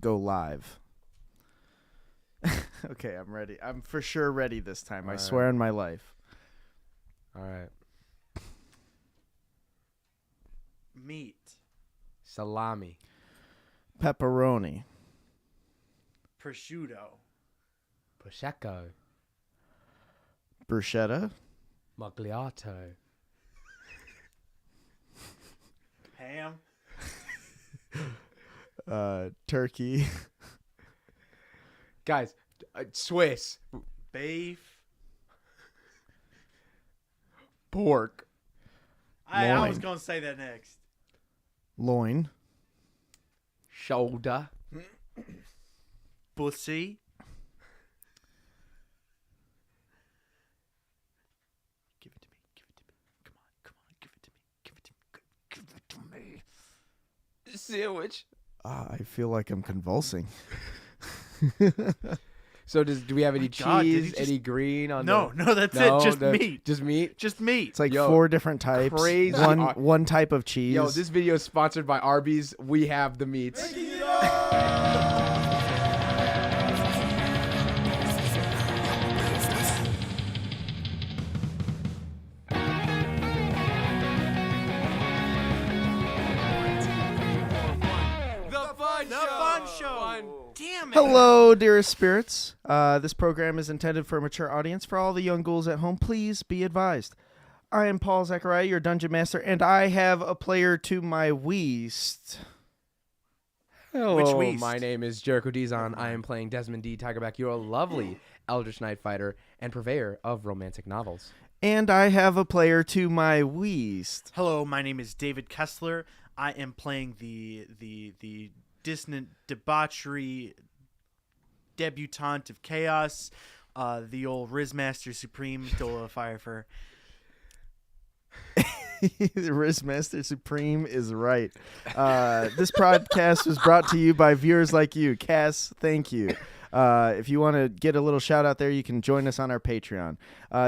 go live. Okay, I'm ready. I'm for sure ready this time. I swear on my life. All right. Meat. Salami. Pepperoni. Prosciutto. Prosecco. Bruschetta. Magliato. Ham. Turkey. Guys, Swiss. Beef. Pork. I was Loin. going to say that next. Loin. Shoulder. Pussy. Give it to me. Give it to me. Come on. Give it to me. Give it to me. Give it to me. Sandwich. I feel like I'm convulsing. So do we have any God, did he cheese, just- any green on No, the... that's it. Just meat. Just meat? Just meat. It's like Yo, 4 different types. crazy. One type of cheese. Yo, this video is sponsored by Arby's. We have the meats. The fun show. Damn it. Hello, dearest spirits. This program is intended for a mature audience. For all the young ghouls at home, please be advised. I am Paul Zachariah, your dungeon master, and I have a player to my west. Hello, Which Weast? my name is Jericho Dizon. I am playing Desmond D. Tigerback, your lovely Eldritch Knight fighter and purveyor of romantic novels. And I have a player to my west. Hello, my name is David Kessler. I am playing the dissonant debauchery debutante of chaos, the old Rizmaster Supreme, Dola Firefur. The Rizmaster Supreme is right. This podcast was brought to you by viewers like you. Cass, thank you. If you want to get a little shout out there, you can join us on our Patreon.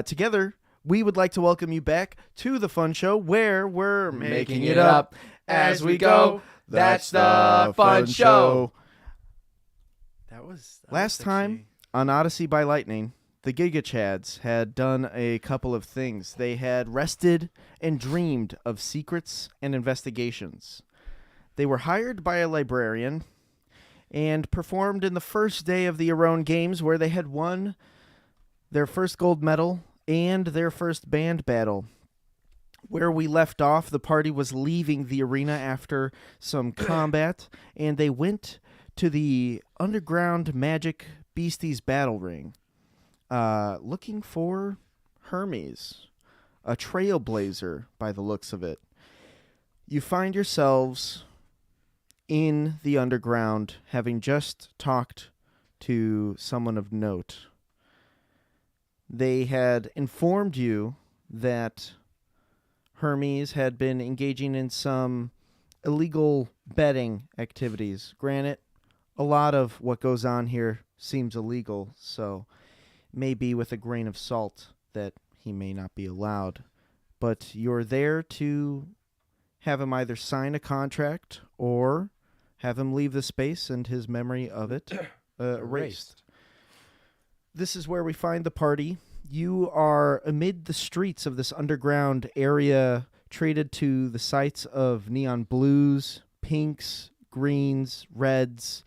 Together, we would like to welcome you back to the fun show where we're making it up as we go. That's the fun show. That was Last time on Odyssey by Lightning, the Giga Chads had done a couple of things. They had rested and dreamed of secrets and investigations. They were hired by a librarian and performed in the first day of the Aron Games, where they had won their first gold medal and their first band battle. Where we left off, the party was leaving the arena after some combat, and they went to the underground magic beasties battle ring, looking for Hermes, a trailblazer by the looks of it. You find yourselves in the underground, having just talked to someone of note. They had informed you that Hermes had been engaging in some illegal betting activities. Granted, a lot of what goes on here seems illegal, so maybe with a grain of salt that he may not be allowed. But you're there to have him either sign a contract or have him leave the space and his memory of it erased. This is where we find the party. You are amid the streets of this underground area, traded to the sights of neon blues, pinks, greens, reds,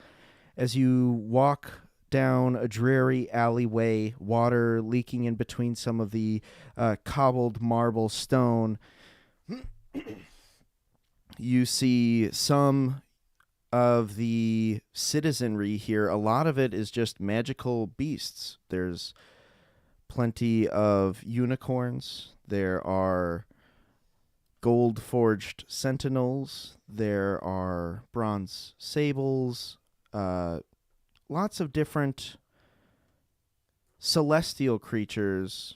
as you walk down a dreary alleyway, water leaking in between some of the cobbled marble stone. You see some of the citizenry here. A lot of it is just magical beasts. There's plenty of unicorns. There are gold-forged sentinels. There are bronze sables. Lots of different celestial creatures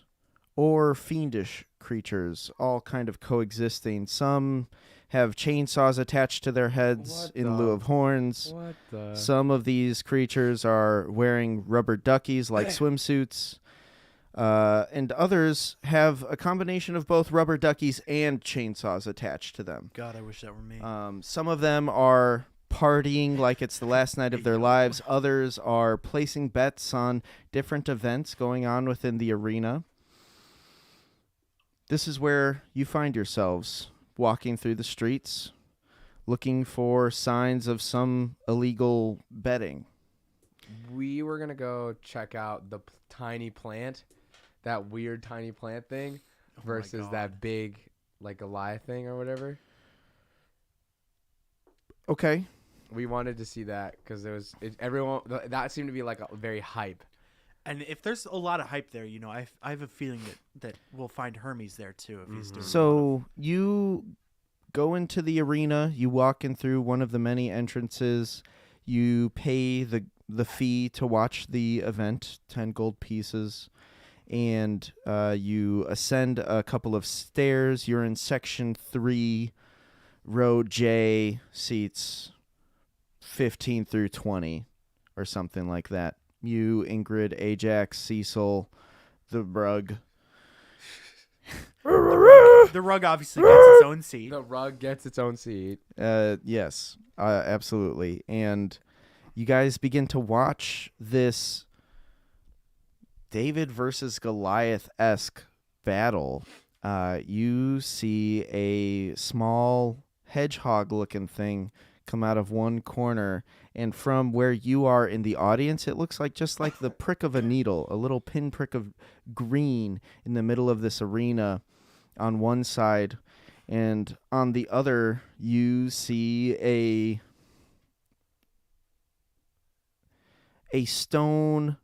or fiendish creatures, all kind of coexisting. Some have chainsaws attached to their heads in lieu of horns. What the? Some of these creatures are wearing rubber duckies like swimsuits. And others have a combination of both rubber duckies and chainsaws attached to them. God, I wish that were me. Some of them are partying like it's the last night of their lives. Others are placing bets on different events going on within the arena. This is where you find yourselves walking through the streets, looking for signs of some illegal betting. We were gonna go check out the tiny plant, that weird tiny plant thing, versus that big like Goliath thing or whatever. Okay. We wanted to see that because everyone that seemed to be like a very hype. And if there's a lot of hype there, you know, I have a feeling that we'll find Hermes there too if he's doing. So you go into the arena. You walk in through one of the many entrances. You pay the fee to watch the event, 10 gold pieces, and you ascend a couple of stairs. You're in section 3, row J, seats 15 through 20 or something like that. You, Ingrid, Ajax, Cecil, the rug. The rug obviously gets its own seat. The rug gets its own seat. Yes, absolutely. And you guys begin to watch this David versus Goliath-esque battle. You see a small hedgehog-looking thing come out of one corner, and from where you are in the audience, it looks like just like the prick of a needle, a little pinprick of green in the middle of this arena on one side, and on the other you see a stone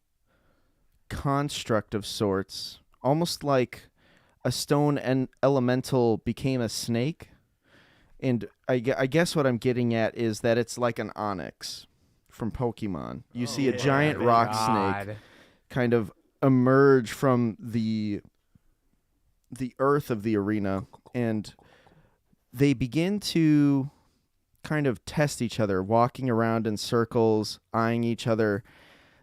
construct of sorts, almost like a stone and elemental became a snake. And I guess what I'm getting at is that it's like an onyx from Pokemon. You see a giant rock snake kind of emerge from the earth of the arena, and they begin to kind of test each other, walking around in circles, eyeing each other.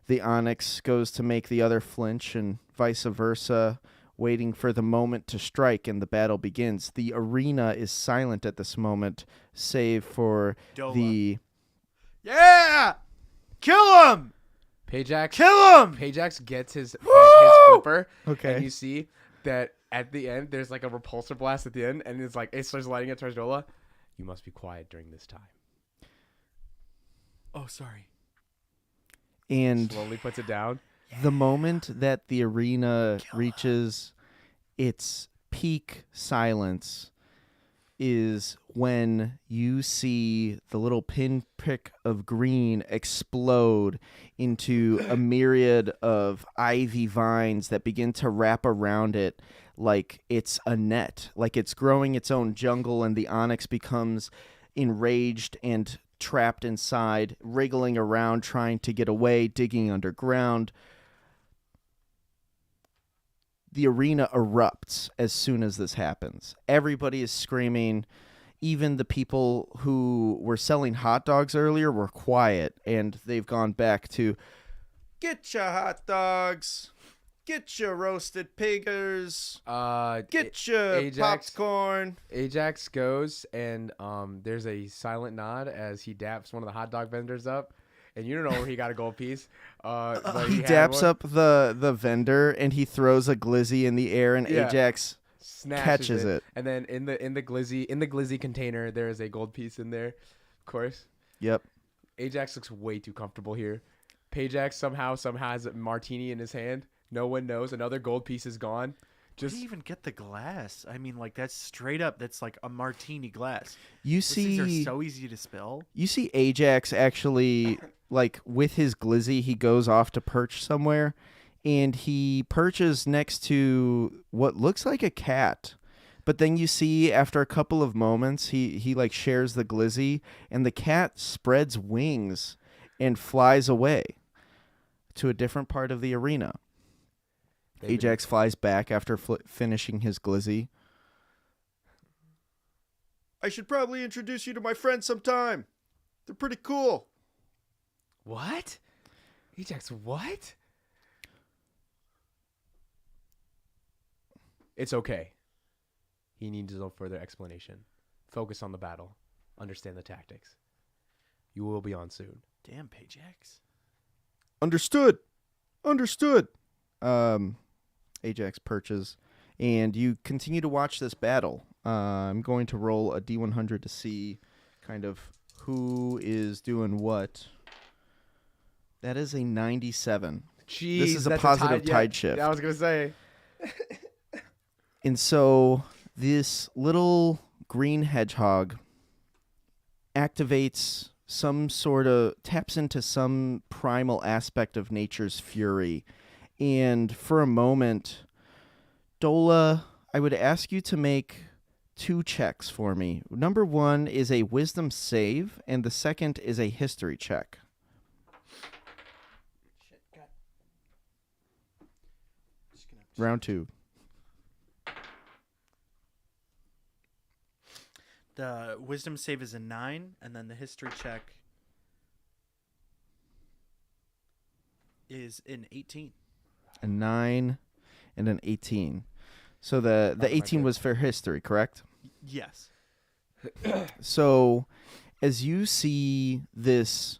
The onyx goes to make the other flinch and vice versa, waiting for the moment to strike, and the battle begins. The arena is silent at this moment, save for Dola. Yeah! Kill him! Pajax. Kill him! Pajax gets his flipper. Okay. And you see that at the end, there's like a repulsor blast at the end, and it's like it starts lighting it towards Dola. You must be quiet during this time. Oh, sorry. And Slowly puts it down. the moment that the arena reaches its peak silence is when you see the little pinprick of green explode into a myriad of ivy vines that begin to wrap around it like it's a net, like it's growing its own jungle, and the onyx becomes enraged and trapped inside, wriggling around, trying to get away, digging underground. The arena erupts as soon as this happens. Everybody is screaming. Even the people who were selling hot dogs earlier were quiet, and they've gone back to, get your hot dogs, get your roasted piggers, get your popcorn. Ajax goes, and there's a silent nod as he daps one of the hot dog vendors up. And you don't know where he got a gold piece. But He daps up the vendor, and he throws a glizzy in the air, and Ajax catches it. And then in the glizzy container, there is a gold piece in there, of course. Yep. Ajax looks way too comfortable here. Pajax somehow has a martini in his hand. No one knows. Another gold piece is gone. Where do you even get the glass? I mean, like, that's straight up. That's like a martini glass. You Those things see, are so easy to spill. You see Ajax actually, like, with his glizzy, he goes off to perch somewhere, and he perches next to what looks like a cat. But then you see, after a couple of moments, he like shares the glizzy, and the cat spreads wings and flies away to a different part of the arena. Ajax flies back after finishing his glizzy. I should probably introduce you to my friends sometime. They're pretty cool. What? Ajax, what? It's okay. He needs no further explanation. Focus on the battle. Understand the tactics. You will be on soon. Damn, Ajax. Understood. Understood. Ajax perches, and you continue to watch this battle. I'm going to roll a D100 to see kind of who is doing what. That is a 97. Jeez, This is a that's positive tide shift. Yeah, I was gonna say. And so this little green hedgehog activates taps into some primal aspect of nature's fury. And for a moment, Dola, I would ask you to make 2 checks for me. Number 1 is a wisdom save, and the second is a history check. Shit, God. Round 2. The wisdom save is a 9, and then the history check is an 18. A 9 and an 18. So the 18 was for history, correct? Yes. So as you see this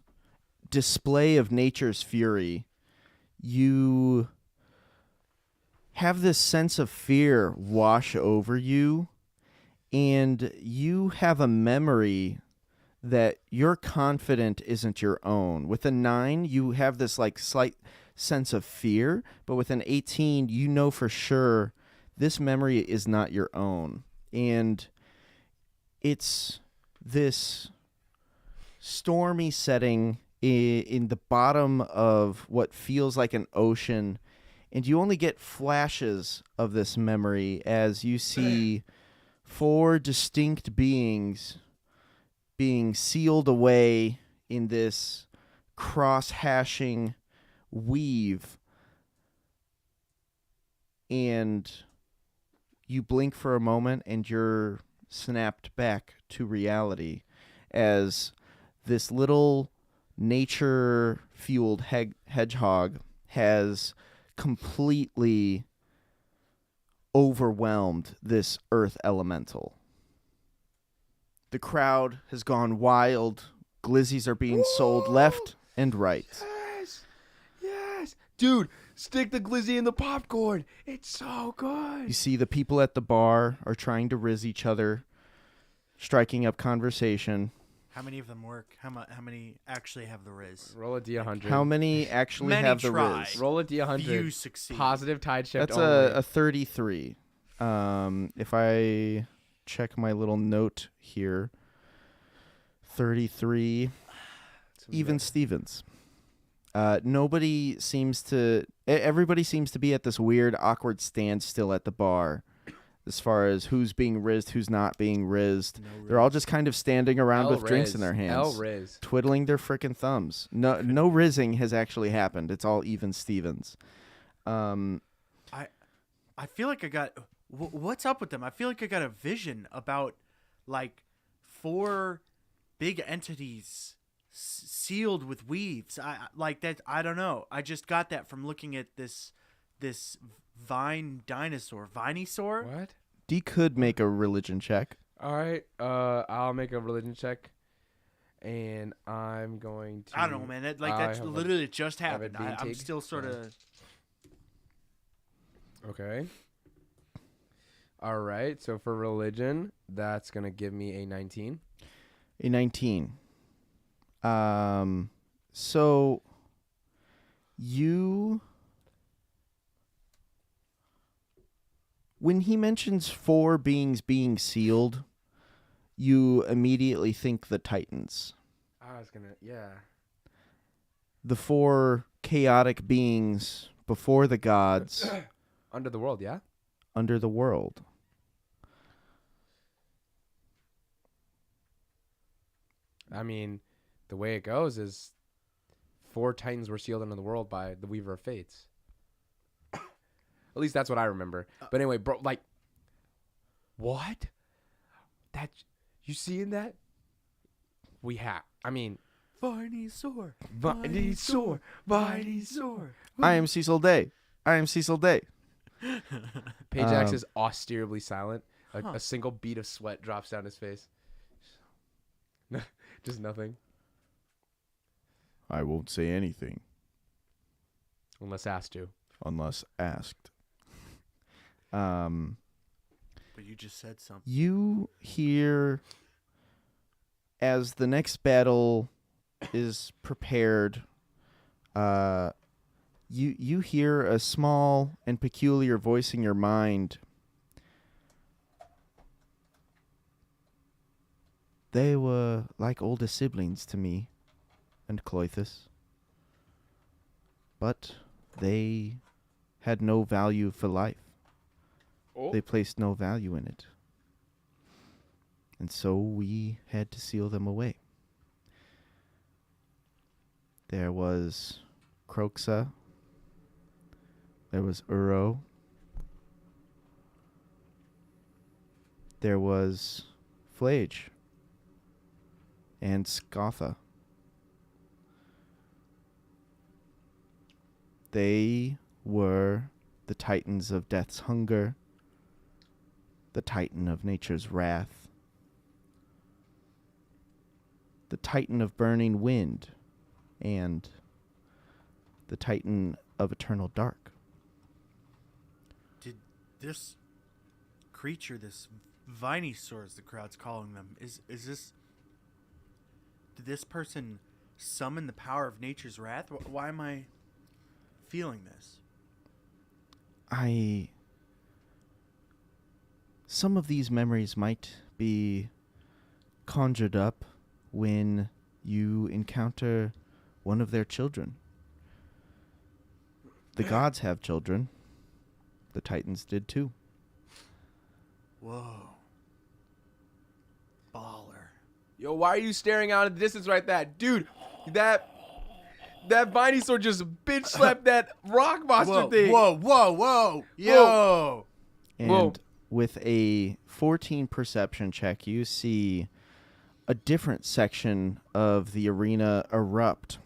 display of nature's fury, you have this sense of fear wash over you, and you have a memory that you're confident isn't your own. With a 9, you have this like slight sense of fear, but with an 18, you know for sure this memory is not your own. And it's this stormy setting in the bottom of what feels like an ocean, and you only get flashes of this memory as you see 4 distinct beings being sealed away in this cross-hashing weave, and you blink for a moment and you're snapped back to reality as this little nature-fueled hedgehog has completely overwhelmed this earth elemental. The crowd has gone wild. Glizzies are being sold left and right. Yes, yes, dude. Stick the glizzy in the popcorn. It's so good. You see the people at the bar are trying to riz each other, striking up conversation. How many of them work? How many actually have the Riz? Roll a D100. How many actually Many have the try. riz? Roll a D100. Few succeed. Positive tide shift. That's only. a 33. If I check my little note here, 33. Even Stevens. Everybody seems to be at this weird, awkward standstill at the bar as far as who's being rizzed, who's not being rizzed. No They're all Riz. just kind of standing around with drinks in their hands, Riz. twiddling their frickin' thumbs. No rizzing has actually happened. It's all even Stevens. I feel like I got what's up with them? I feel like I got a vision about like 4 big entities sealed with weaves. I like that. I don't know. I just got that from looking at this vine dinosaur, Vinysaur. What? D could make a religion check. All right. I'll make a religion check, and I'm going to. I don't know, man. That I that's have a- literally just have happened. it I'm being still sort of. Okay. All right. So for religion, that's gonna give me a 19. A 19. So you, when he mentions 4 beings being sealed, you immediately think the Titans. I was gonna. Yeah. The 4 chaotic beings before the gods, Under the world. Yeah. under the world. I mean, the way it goes is 4 Titans were sealed under the world by the Weaver of Fates. At least that's what I remember. But anyway, bro, like, what? That you seeing that? We have. I mean, Vinysaur. Vinysaur, Vinysaur. I am Cecil Day. I am Cecil Day. Pajax is austerely silent. Huh. A single bead of sweat drops down his face. Just nothing. I won't say anything Unless asked to. unless asked. But you just said something. You hear, as the next battle is prepared, you hear a small and peculiar voice in your mind. They were like older siblings to me and Cloithus, but they had no value for life. Oh. They placed no value in it. And so we had to seal them away. There was Croxa. There was Uro. There was Flage. And Scotha. They were the titans of death's hunger, the titan of nature's wrath, the titan of burning wind, and the titan of eternal dark. Did this creature, this Vinysaur, as the crowd's calling them, is this? Did this person summon the power of nature's wrath? Why am I feeling this? Some of these memories might be conjured up when you encounter one of their children. The gods have children. The Titans did too. Whoa. Baller. Yo, why are you staring out at the distance right there? Dude, that Vinysaur just bitch slapped that rock monster thing. Whoa. Yo. And Whoa. with a 14 perception check, you see a different section of the arena erupt.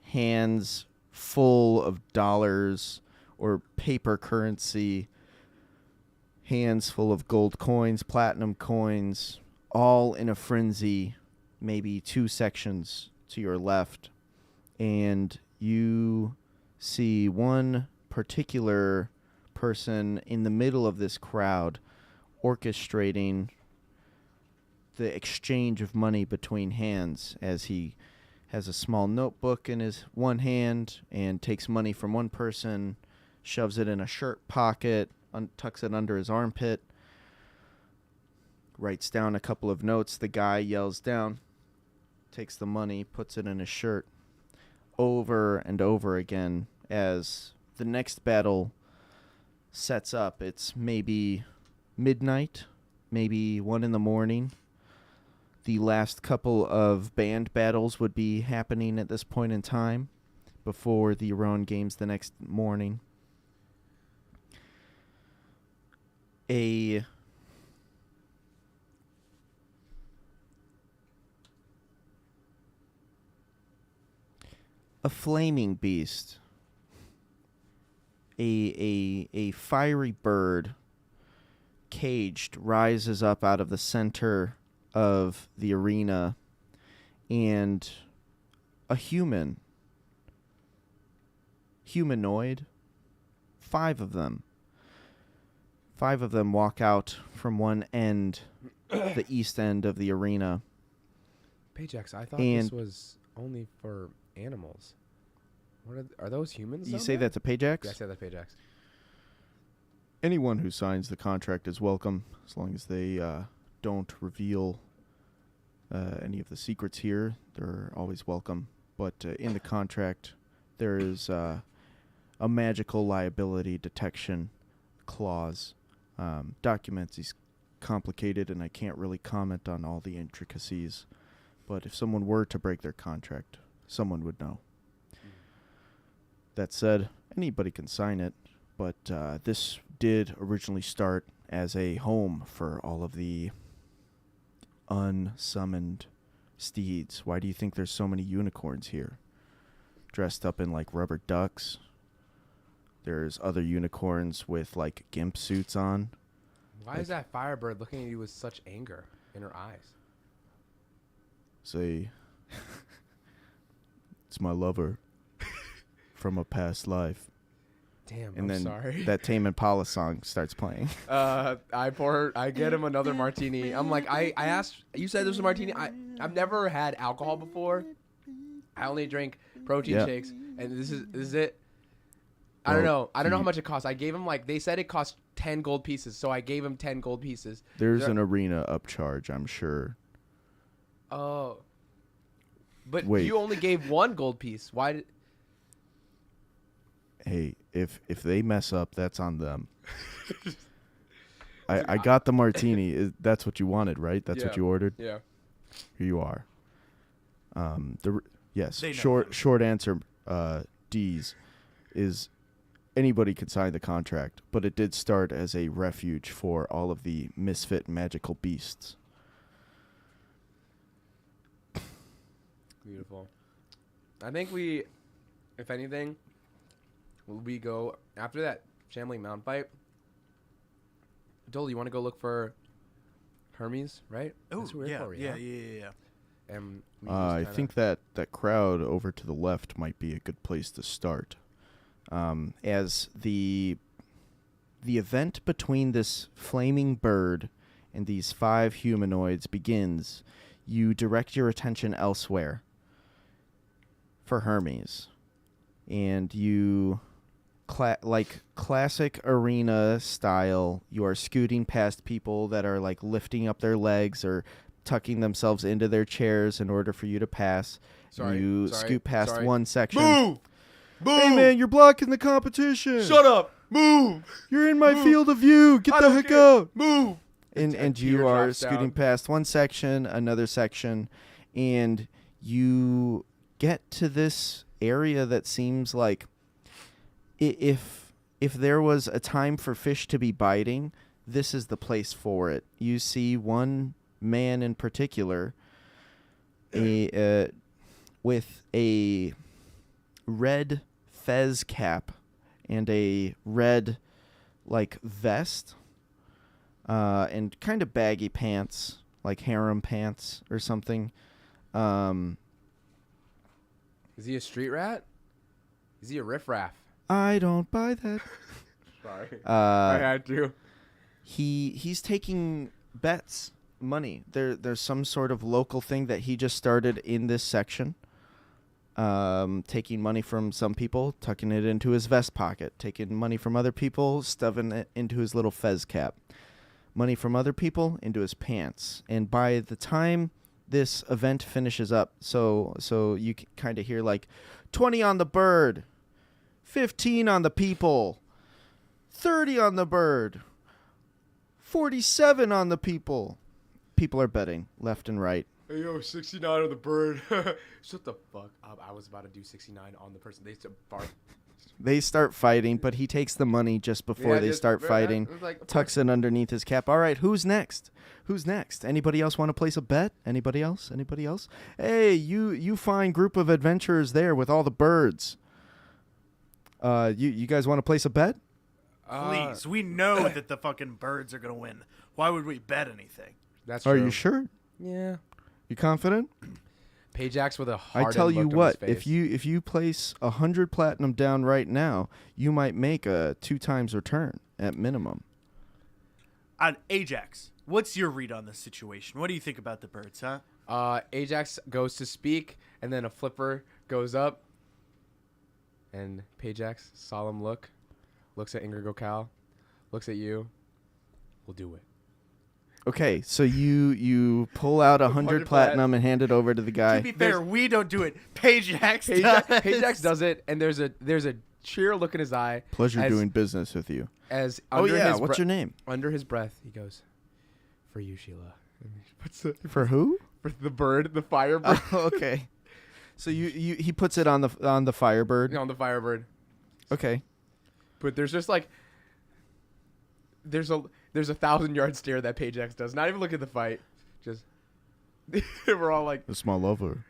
Hands full of dollars or paper currency. Hands full of gold coins, platinum coins, all in a frenzy, maybe 2 sections to your left. And you see one particular person in the middle of this crowd orchestrating the exchange of money between hands, as he has a small notebook in his one hand and takes money from one person, shoves it in a shirt pocket, tucks it under his armpit, writes down a couple of notes. The guy yells down, takes the money, puts it in his shirt. Over and over again as the next battle sets up. It's maybe midnight, maybe 1 a.m. The last couple of band battles would be happening at this point in time before the Rowan games the next morning. A flaming beast, a fiery bird, caged, rises up out of the center of the arena, and a humanoid, 5 of them. 5 of them walk out from one end, the east end of the arena. Payjax, I thought And- this was only for animals. What are those humans? You down say there? that to Pajax? Yeah, I said that, Payjax. Anyone who signs the contract is welcome, as long as they don't reveal any of the secrets here. They're always welcome. But in the contract, there is a magical liability detection clause. Documents is complicated, and I can't really comment on all the intricacies. But if someone were to break their contract, someone would know. That said, anybody can sign it, but this did originally start as a home for all of the unsummoned steeds. Why do you think there's so many unicorns here? Dressed up in like rubber ducks. There's other unicorns with like gimp suits on. Why is that firebird looking at you with such anger in her eyes? It's It's my lover from a past life. Damn, And I'm then sorry. that Tame Impala song starts playing. I get him another martini. I'm like, I asked, you said there's a martini. I've never had alcohol before. I only drink protein Yeah. shakes, and this is it. I don't know. I don't know how much it costs. I gave him they said it cost 10 gold pieces, so I gave him 10 gold pieces. There's an arena upcharge, I'm sure. Oh. But Wait. you only gave 1 gold piece. Why did... Hey, if they mess up, that's on them. I got the martini. That's what you wanted, right? That's what you ordered? Yeah. Here you are. Yes. They know Short answer, D's, is anybody could sign the contract, but it did start as a refuge for all of the misfit magical beasts. Beautiful. I think if anything, we go after that shambling mountain fight. Dole, you want to go look for Hermes, right? Oh, That's who we're for, yeah. And we just I kinda- think that crowd over to the left might be a good place to start. As the event between this flaming bird and these 5 humanoids begins, you direct your attention elsewhere for Hermes. And you, like classic arena style, you are scooting past people that are like lifting up their legs or tucking themselves into their chairs in order for you to pass. You scoot past one section. Move! Move! Hey man, you're blocking the competition. Shut up! Move! You're in my field of view. Get I the don't heck care. out. Move! And A tear you are drops scooting down. past one section, another section, and you get to this area that seems like if there was a time for fish to be biting, this is the place for it. You see one man in particular, with a red fez cap and a red vest, and kind of baggy pants, like harem pants or something. Is he a street rat? Is he a riffraff? I don't buy that. Sorry. I had to. He's taking bets, money. There's some sort of local thing that he just started in this section. Taking money from some people, tucking it into his vest pocket. Taking money from other people, stuffing it into his little fez cap. Money from other people into his pants. And by the time this event finishes up, so you kind of hear 20 on the bird, 15 on the people, 30 on the bird, 47 on the people. People are betting left and right. Hey, yo, 69 on the bird. Shut the fuck up. I was about to do 69 on the person. They said bark. They start fighting, but he takes the money just before they start fighting, tucks it underneath his cap. All right, who's next? Anybody else want to place a bet? Anybody else? Hey, you fine group of adventurers there with all the birds. You guys want to place a bet? Please, we know that the fucking birds are gonna win. Why would we bet anything? That's true. Are you sure? Yeah. You confident? Pajax with a hard I tell you look on what, his face. if you place 100 platinum down right now, you might make a 2 times return at minimum. Ajax, what's your read on this situation? What do you think about the birds, huh? Ajax goes to speak, and then a flipper goes up, and Pajax, solemn look, looks at Ingrid Gokal, looks at you. We'll do it. Okay, so you pull out 100 platinum and hand it over to the guy. To be fair, we don't do it. Pajax does. Pajax does it, and there's a cheer look in his eye. Pleasure doing business with you. As Oh under yeah, his what's your name? Under his breath, he goes, "For you, Sheila." And he puts the, For who? for the bird, the firebird, Oh, okay. So he puts it on the Firebird. on the firebird. Okay. But there's just there's a 1,000-yard stare that Pajax does. Not even look at the fight. Just we're all like, That's my lover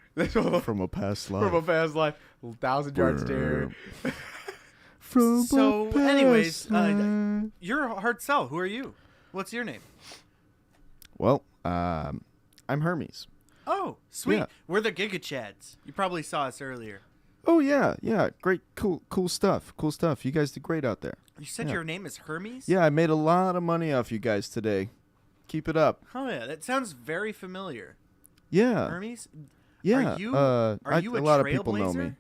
from a past life. from a past life. 1,000-yard stare. From So, a past anyways, life. you're hard sell. Who are you? What's your name? Well, I'm Hermes. Oh, sweet. Yeah. We're the Giga Chads. You probably saw us earlier. Oh yeah, yeah, great, cool stuff. Cool stuff. You guys did great out there. You said Yeah. your name is Hermes? Yeah, I made a lot of money off you guys today. Keep it up. Oh yeah, that sounds very familiar. Yeah. Hermes? Yeah. Are you a a lot of people know me. trailblazer?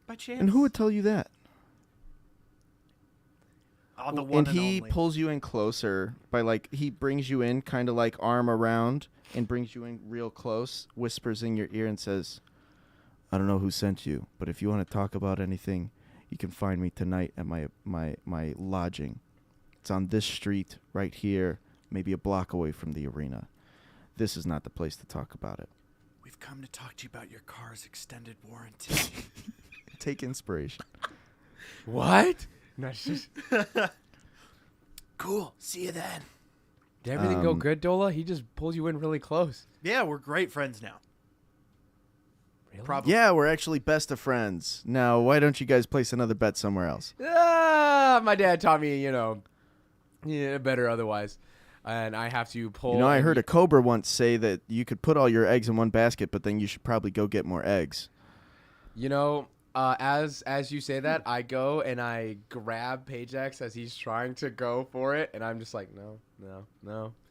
By chance? And who would tell you that? Oh, the one And he only. pulls you in closer by like he brings you in kind of like arm around and brings you in real close, whispers in your ear and says, "I don't know who sent you, but if you want to talk about anything, you can find me tonight at my lodging. It's on this street right here, maybe a block away from the arena. This is not the place to talk about it." We've come to talk to you about your car's extended warranty. Take inspiration. What? No, it's just, Cool. See you then. did everything go Um, good, Dola? He just pulls you in really close. Yeah, we're great friends now. Really? Probably. Yeah, we're actually best of friends. Now, why don't you guys place another bet somewhere else? My dad taught me, better otherwise. And I have to pull. You know, I and heard a cobra once say that you could put all your eggs in one basket, but then you should probably go get more eggs. As you say that, I go and I grab Pajax as he's trying to go for it, and I'm just like, no.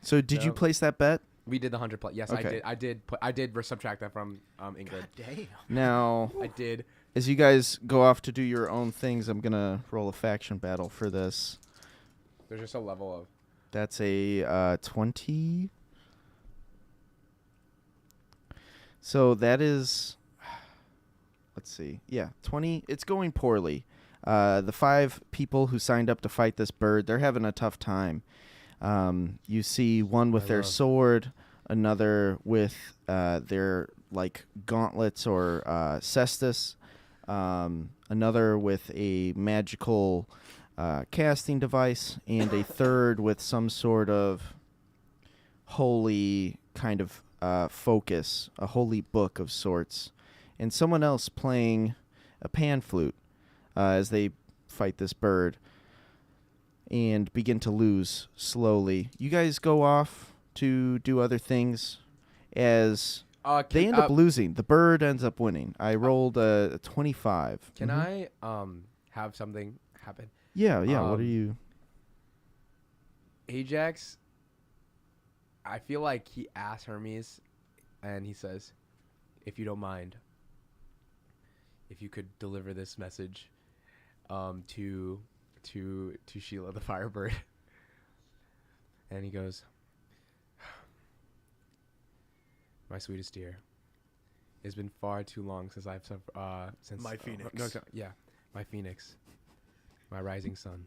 So did you No. place that bet? We did the 100 plus. Yes, Okay. I did. I did subtract that from Ingrid. God damn. Now, I did. as you guys go off to do your own things, I'm going to roll a faction battle for this. There's just a level of. That's a 20. So that is, let's see. Yeah, 20. It's going poorly. The 5 people who signed up to fight this bird, they're having a tough time. You see one with their sword, another with their like gauntlets or cestus, another with a magical casting device, and a third with some sort of holy kind of focus, a holy book of sorts, and someone else playing a pan flute as they fight this bird and begin to lose slowly. You guys go off to do other things as they end up losing. The bird ends up winning. I rolled a 25. Can Mhm. I have something happen? Yeah, what are um, you? Ajax, I feel like he asked Hermes, and he says, "If you don't mind, if you could deliver this message, to Sheila the Firebird," and he goes, "My sweetest dear, it's been far too long since I've since My phoenix. My phoenix, my rising sun.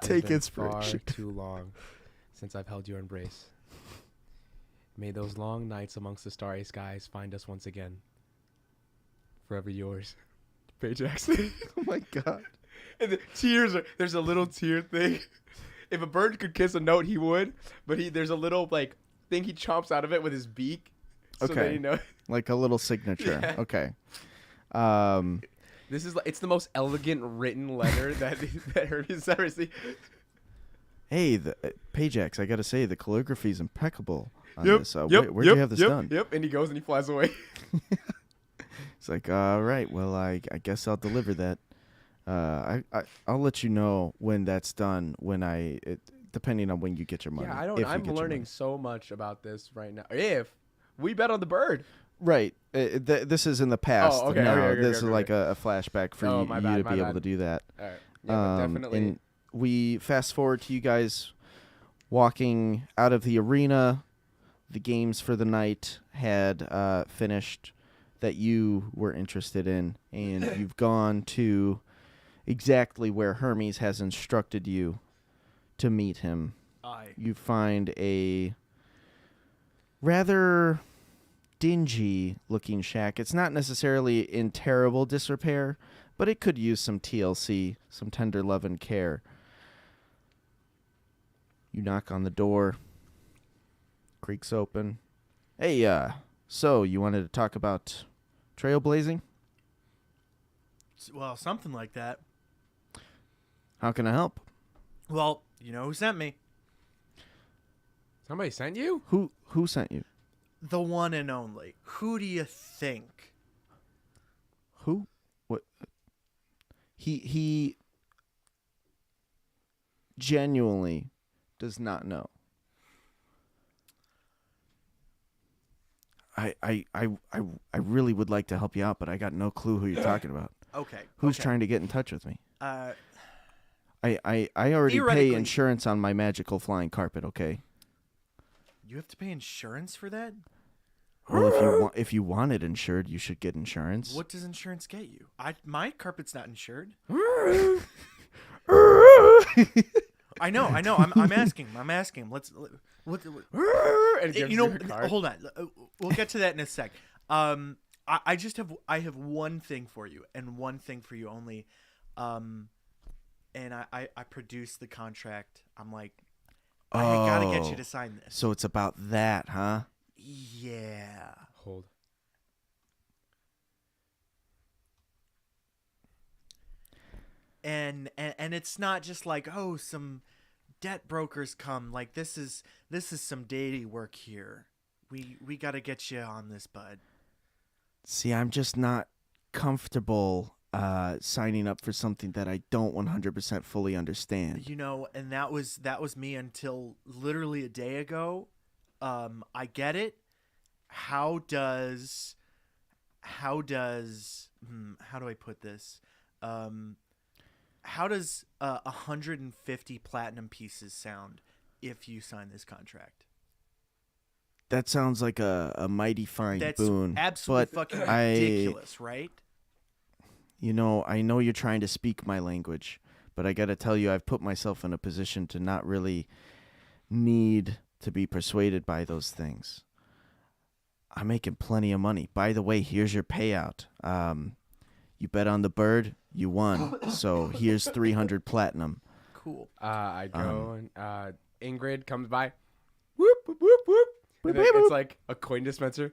Take It's been inspiration. Far too long since I've held your embrace. May those long nights amongst the starry skies find us once again. Forever yours, Pajax." Oh my god. And the tears are, there's a little tear thing. If a bird could kiss a note, he would. But there's a little like thing he chomps out of it with his beak. So Okay. that you know. Like a little signature. Yeah. Okay. This is it's the most elegant written letter that Hermes ever seen. Hey, Pajax, I got to say the calligraphy is impeccable on Yep, this. yep, Where'd yep, you have this yep, done? Yep, and he goes and he flies away. It's like, all right, well, I guess I'll deliver that. I'll let you know when that's done. Depending on when you get your money. Yeah, if you I'm get your learning money. so much about this right now. If we bet on the bird. Right. This is in the past. okay, now. okay, This okay, is like okay. a flashback for Oh, you my to bad, be my able bad. to do that. All right. Yeah, but definitely. And we fast forward to you guys walking out of the arena. The games for the night had finished that you were interested in, and you've gone to exactly where Hermes has instructed you to meet him. You find a rather dingy looking shack. It's not necessarily in terrible disrepair, but it could use some TLC, some tender love and care. You knock on the door. Creaks open. Hey, so you wanted to talk about trailblazing? Well, something like that. How can I help? Well, you know who sent me? Somebody sent you? Who sent you? The one and only. Who do you think? Who? What? He genuinely does not know. I really would like to help you out, but I got no clue who you're talking about. Okay. Who's okay. trying to get in touch with me? Uh, I already pay Theoretically- insurance on my magical flying carpet, okay? you have to pay insurance for that? Well, if you want it insured, you should get insurance. What does insurance get you? My carpet's not insured. I know. I'm asking. Let's. And gives You know, her a card. hold on. We'll get to that in a sec. I just have one thing for you, and one thing for you only. And I produced the contract. I'm like, I gotta get you to sign this. So it's about that, huh? Yeah. Hold. And it's not just like, oh, some debt brokers come. Like this is some daily work here. We got to get you on this, bud. See, I'm just not comfortable signing up for something that I don't 100% fully understand. You know, and that was me until literally a day ago. I get it. How do I put this? How does 150 platinum pieces sound if you sign this contract? That sounds like a mighty fine That's boon. absolutely but fucking ridiculous, right? You know, I know you're trying to speak my language, but I got to tell you, I've put myself in a position to not really need to be persuaded by those things. I'm making plenty of money. By the way, here's your payout. You bet on the bird, you won. So here's 300 platinum. Cool. I go and Ingrid comes by. Whoop, whoop, whoop, whoop. And then it's like a coin dispenser.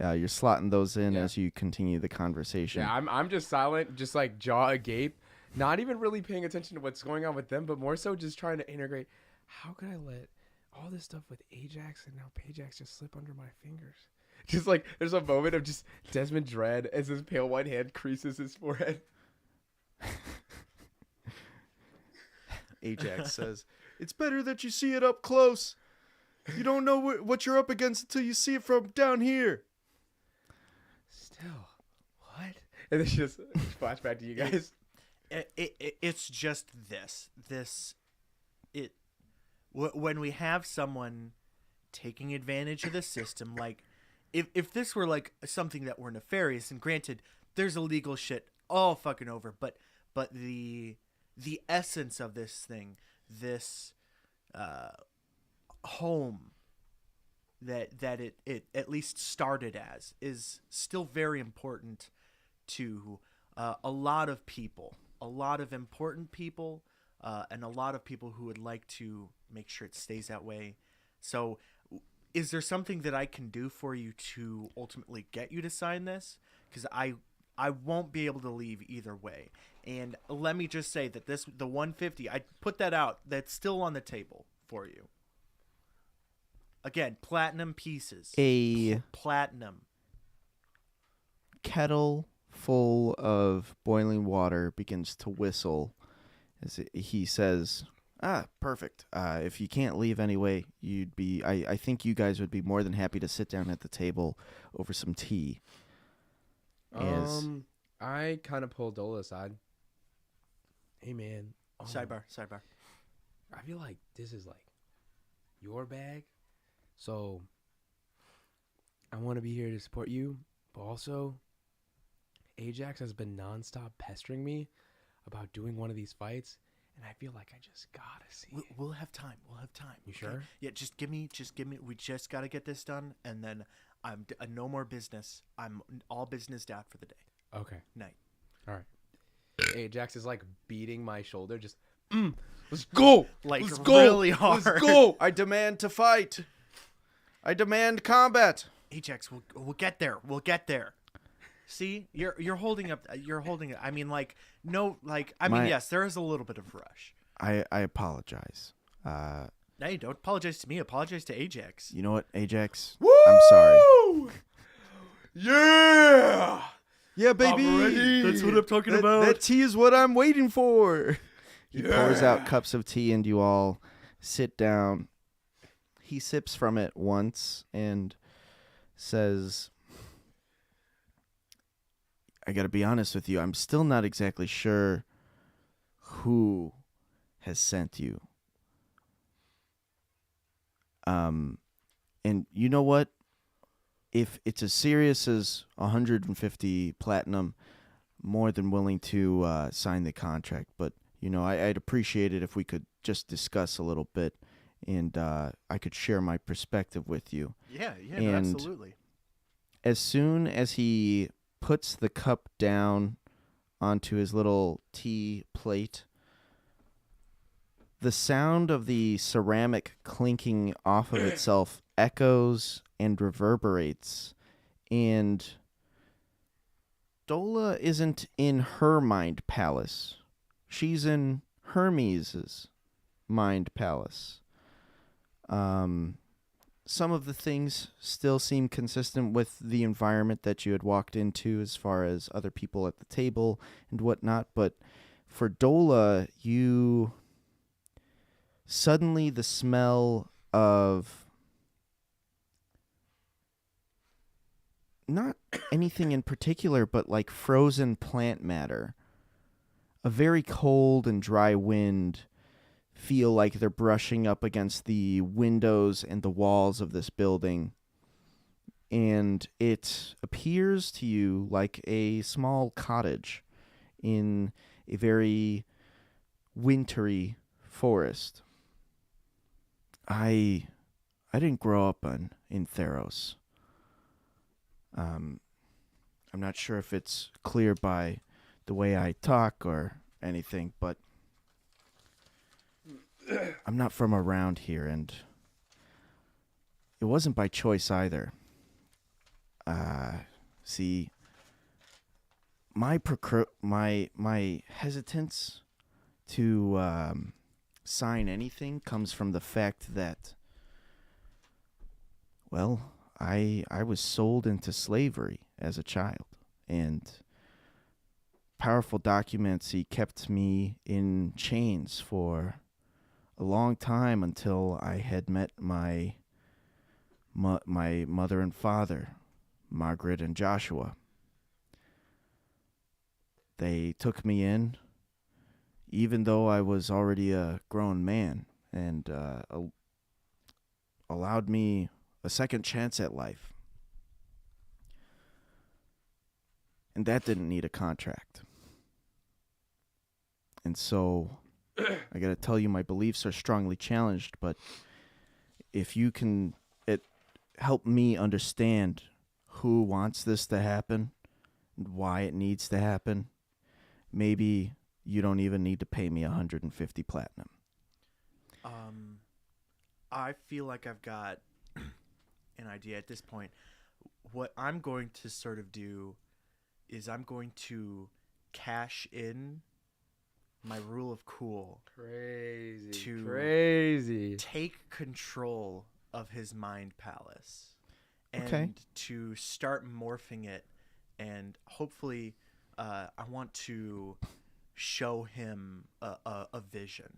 Yeah, you're slotting those in Yeah. as you continue the conversation. Yeah, I'm just silent, just like jaw agape, not even really paying attention to what's going on with them, but more so just trying to integrate. How could I let all this stuff with Ajax and now Pajax just slip under my fingers? Just like there's a moment of just Desmond Dread as his pale white hand creases his forehead. Ajax says, "It's better that you see it up close. You don't know what you're up against until you see it from down here." Still, what? And then she just flashback to you guys. It's just when we have someone taking advantage of the system, like if this were like something that were nefarious, and granted there's illegal shit all fucking over, but the essence of this thing, this home that it at least started as, is still very important to a lot of people, a lot of important people, and a lot of people who would like to make sure it stays that way. So is there something that I can do for you to ultimately get you to sign this? Because I won't be able to leave either way. And let me just say that the 150, I put that out, that's still on the table for you. Again, platinum pieces. Platinum. Kettle full of boiling water begins to whistle as he says, perfect. If you can't leave anyway, I think you guys would be more than happy to sit down at the table over some tea. I kind of pull Dola aside. Hey, man. Sidebar. I feel like this is like your bag. So I want to be here to support you. But also, Ajax has been nonstop pestering me about doing one of these fights. And I feel like I just gotta see it. We'll have time. You sure? Yeah, just give me. We just gotta get this done, and then I'm no more business. I'm all businessed out for the day. Okay. Night. All right. Ajax is like beating my shoulder. Just, let's go. Like let's go. really hard. Let's go. I demand to fight. I demand combat. Ajax, we'll get there. We'll get there. See, you're holding up. You're holding it. I mean, like no, like I mean, yes, there is a little bit of rush. I apologize. No, you don't apologize to me. Apologize to Ajax. You know what, Ajax? Woo! I'm sorry. Yeah. Yeah, baby. I'm ready. That's what I'm talking about. That tea is what I'm waiting for. He pours out cups of tea and you all sit down. He sips from it once and says, I gotta be honest with you, I'm still not exactly sure who has sent you. And you know what? If it's as serious as 150 platinum, more than willing to sign the contract. But, I'd appreciate it if we could just discuss a little bit and I could share my perspective with you. Yeah, no, And absolutely. as soon as he puts the cup down onto his little tea plate, the sound of the ceramic clinking off of itself echoes and reverberates, and Dola isn't in her mind palace. She's in Hermes' mind palace. Some of the things still seem consistent with the environment that you had walked into as far as other people at the table and whatnot, but for Dola, suddenly the smell of not anything in particular, but like frozen plant matter, a very cold and dry wind feel like they're brushing up against the windows and the walls of this building. And it appears to you like a small cottage in a very wintry forest. I didn't grow up in Theros. I'm not sure if it's clear by the way I talk or anything, but I'm not from around here, and it wasn't by choice either. See, my hesitance to sign anything comes from the fact that, well, I was sold into slavery as a child, and powerful documents, he kept me in chains for a long time until I had met my mother and father, Margaret and Joshua. They took me in, even though I was already a grown man, and allowed me a second chance at life. And that didn't need a contract. And so, I gotta tell you, my beliefs are strongly challenged, but if you can help me understand who wants this to happen and why it needs to happen, maybe you don't even need to pay me 150 platinum. I feel like I've got an idea at this point. What I'm going to sort of do is I'm going to cash in my rule of cool. Crazy. Take control of his mind palace and Okay. to start morphing it, and hopefully I want to show him a vision.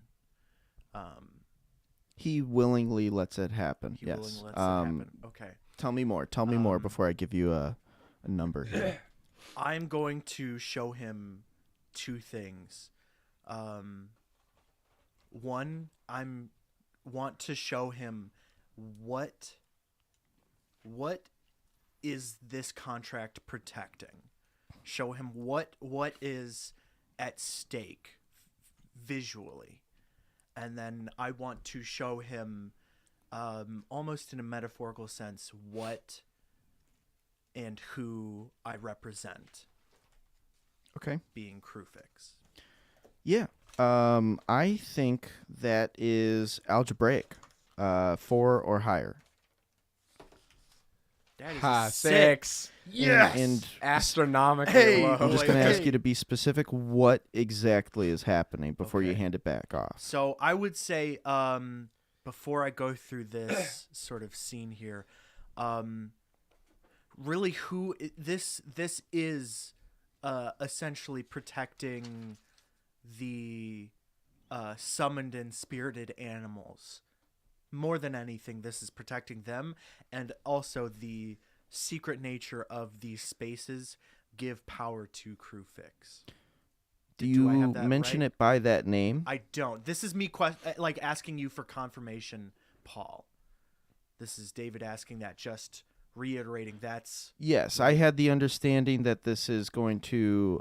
He willingly lets it happen. He yes. willingly lets it happen. Okay. Tell me more. Tell me more before I give you a number here. I'm going to show him two things. One, want to show him what is this contract protecting. Show him what is at stake visually. And then I want to show him almost in a metaphorical sense what and who I represent. Okay. Being Crufix. Yeah. I think that is algebraic. 4 or higher. That is Ha, a 6. Yes. And Astronomically Hey, low. I'm just boy. going to ask Hey. you to be specific what exactly is happening before you Okay. hand it back off. So I would say, before I go through this sort of scene here, really this is essentially protecting the summoned and spirited animals. More than anything, this is protecting them, and also the secret nature of these spaces give power to Crewfix. Do Do I you have that mention right? it by that name? I don't. This is me like asking you for confirmation, Paul. This is David asking that, just reiterating that's Yes, I had the understanding that this is going to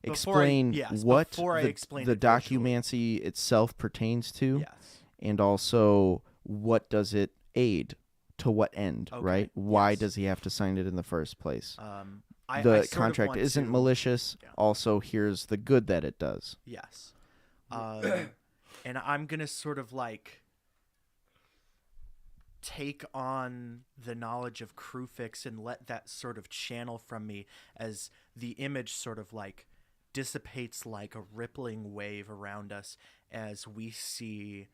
explain what before I explain the it visually. documancy itself pertains to, Yes. and also what does it aid, to what end, Okay, right? Why yes. does he have to sign it in the first place? I The sort of contract want isn't to- malicious. Yeah. Also, here's the good that it does. Yes. And I'm going to sort of like take on the knowledge of Crewfix and let that sort of channel from me as the image sort of like dissipates like a rippling wave around us as we see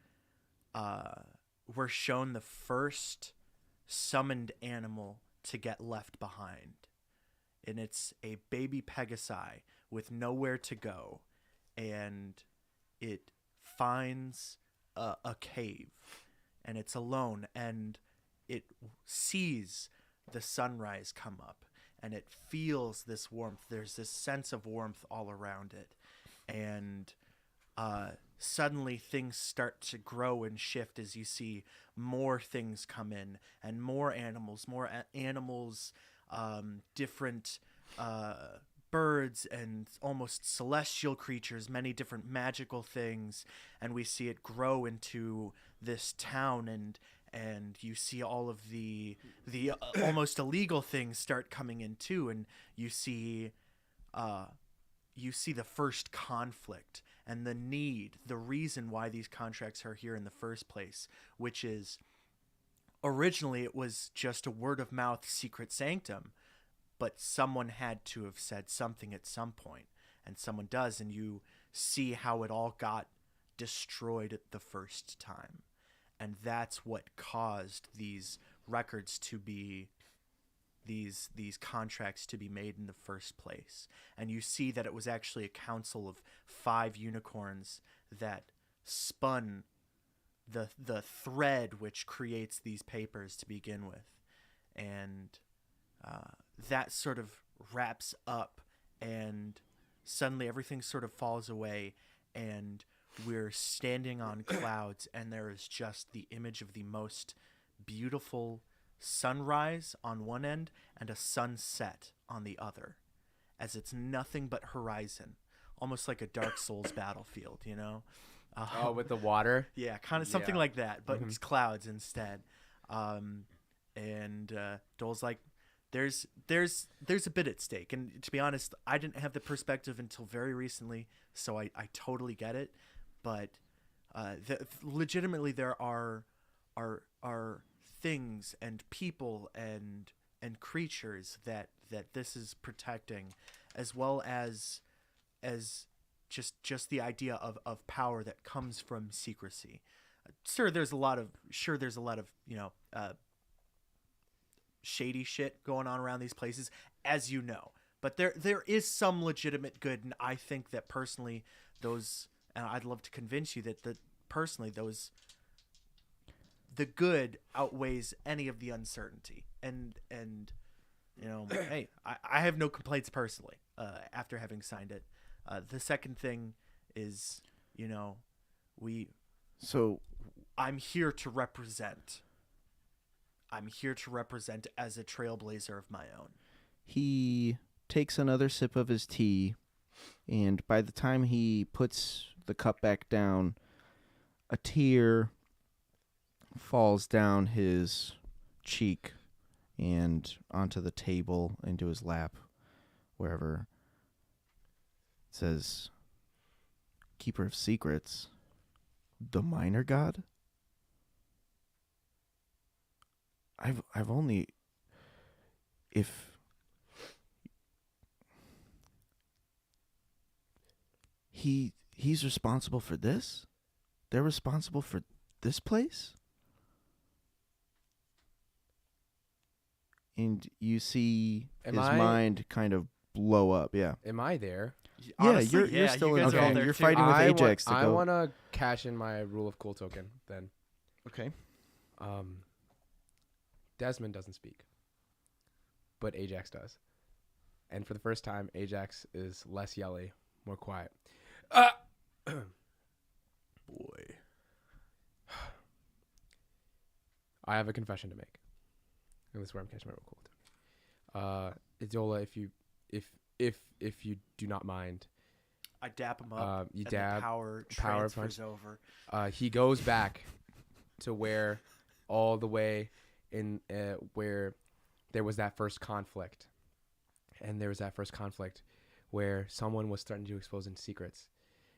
we're shown the first summoned animal to get left behind. And it's a baby Pegasi with nowhere to go. And it finds a cave. And it's alone. And it sees the sunrise come up. And it feels this warmth. There's this sense of warmth all around it. And suddenly things start to grow and shift as you see more things come in. And more animals, different birds and almost celestial creatures, many different magical things, and we see it grow into this town, and you see all of the almost illegal things start coming in too, and you see the first conflict and the reason why these contracts are here in the first place, which is originally it was just a word of mouth secret sanctum, but someone had to have said something at some point, and someone does, and you see how it all got destroyed at the first time. And that's what caused these records to be these contracts to be made in the first place. And you see that it was actually a council of 5 unicorns that spun the thread which creates these papers to begin with. And that sort of wraps up, and suddenly everything sort of falls away, and we're standing on clouds, and there is just the image of the most beautiful sunrise on one end and a sunset on the other, as it's nothing but horizon, almost like a Dark Souls battlefield, you know? Oh, with the water? Yeah, kind of something Yeah. like that, but it's clouds instead. And Dole's like, there's a bit at stake, and to be honest, I didn't have the perspective until very recently, so I totally get it. But legitimately, there are things and people and creatures that this is protecting, as well as just the idea of power that comes from secrecy. Sure, there's a lot of shady shit going on around these places, as you know, but there is some legitimate good, and I think that personally those, and I'd love to convince you that the good outweighs any of the uncertainty, and hey, I have no complaints personally after having signed it. The second thing is, I'm here to represent. I'm here to represent as a trailblazer of my own. He takes another sip of his tea, and by the time he puts the cup back down, a tear falls down his cheek and onto the table, into his lap, wherever. It says, "Keeper of Secrets, the Minor God?" I've only, if he's responsible for this? They're responsible for this place? And you see Am his I- mind kind of blow up. Yeah. Am I there? Honestly, you're yeah, still you in guys the are all game. there You're too. fighting with Ajax to I go. want to cash in my rule of cool token then. Okay. Desmond doesn't speak, but Ajax does. And for the first time, Ajax is less yelly, more quiet. Boy. I have a confession to make. And this is where I'm catching my real cool. Idola, if you do not mind, I dap him up. you and dab, the power power transfers punch. over. He goes back to where all the way in where there was that first conflict. And there was that first conflict where someone was starting to expose in secrets.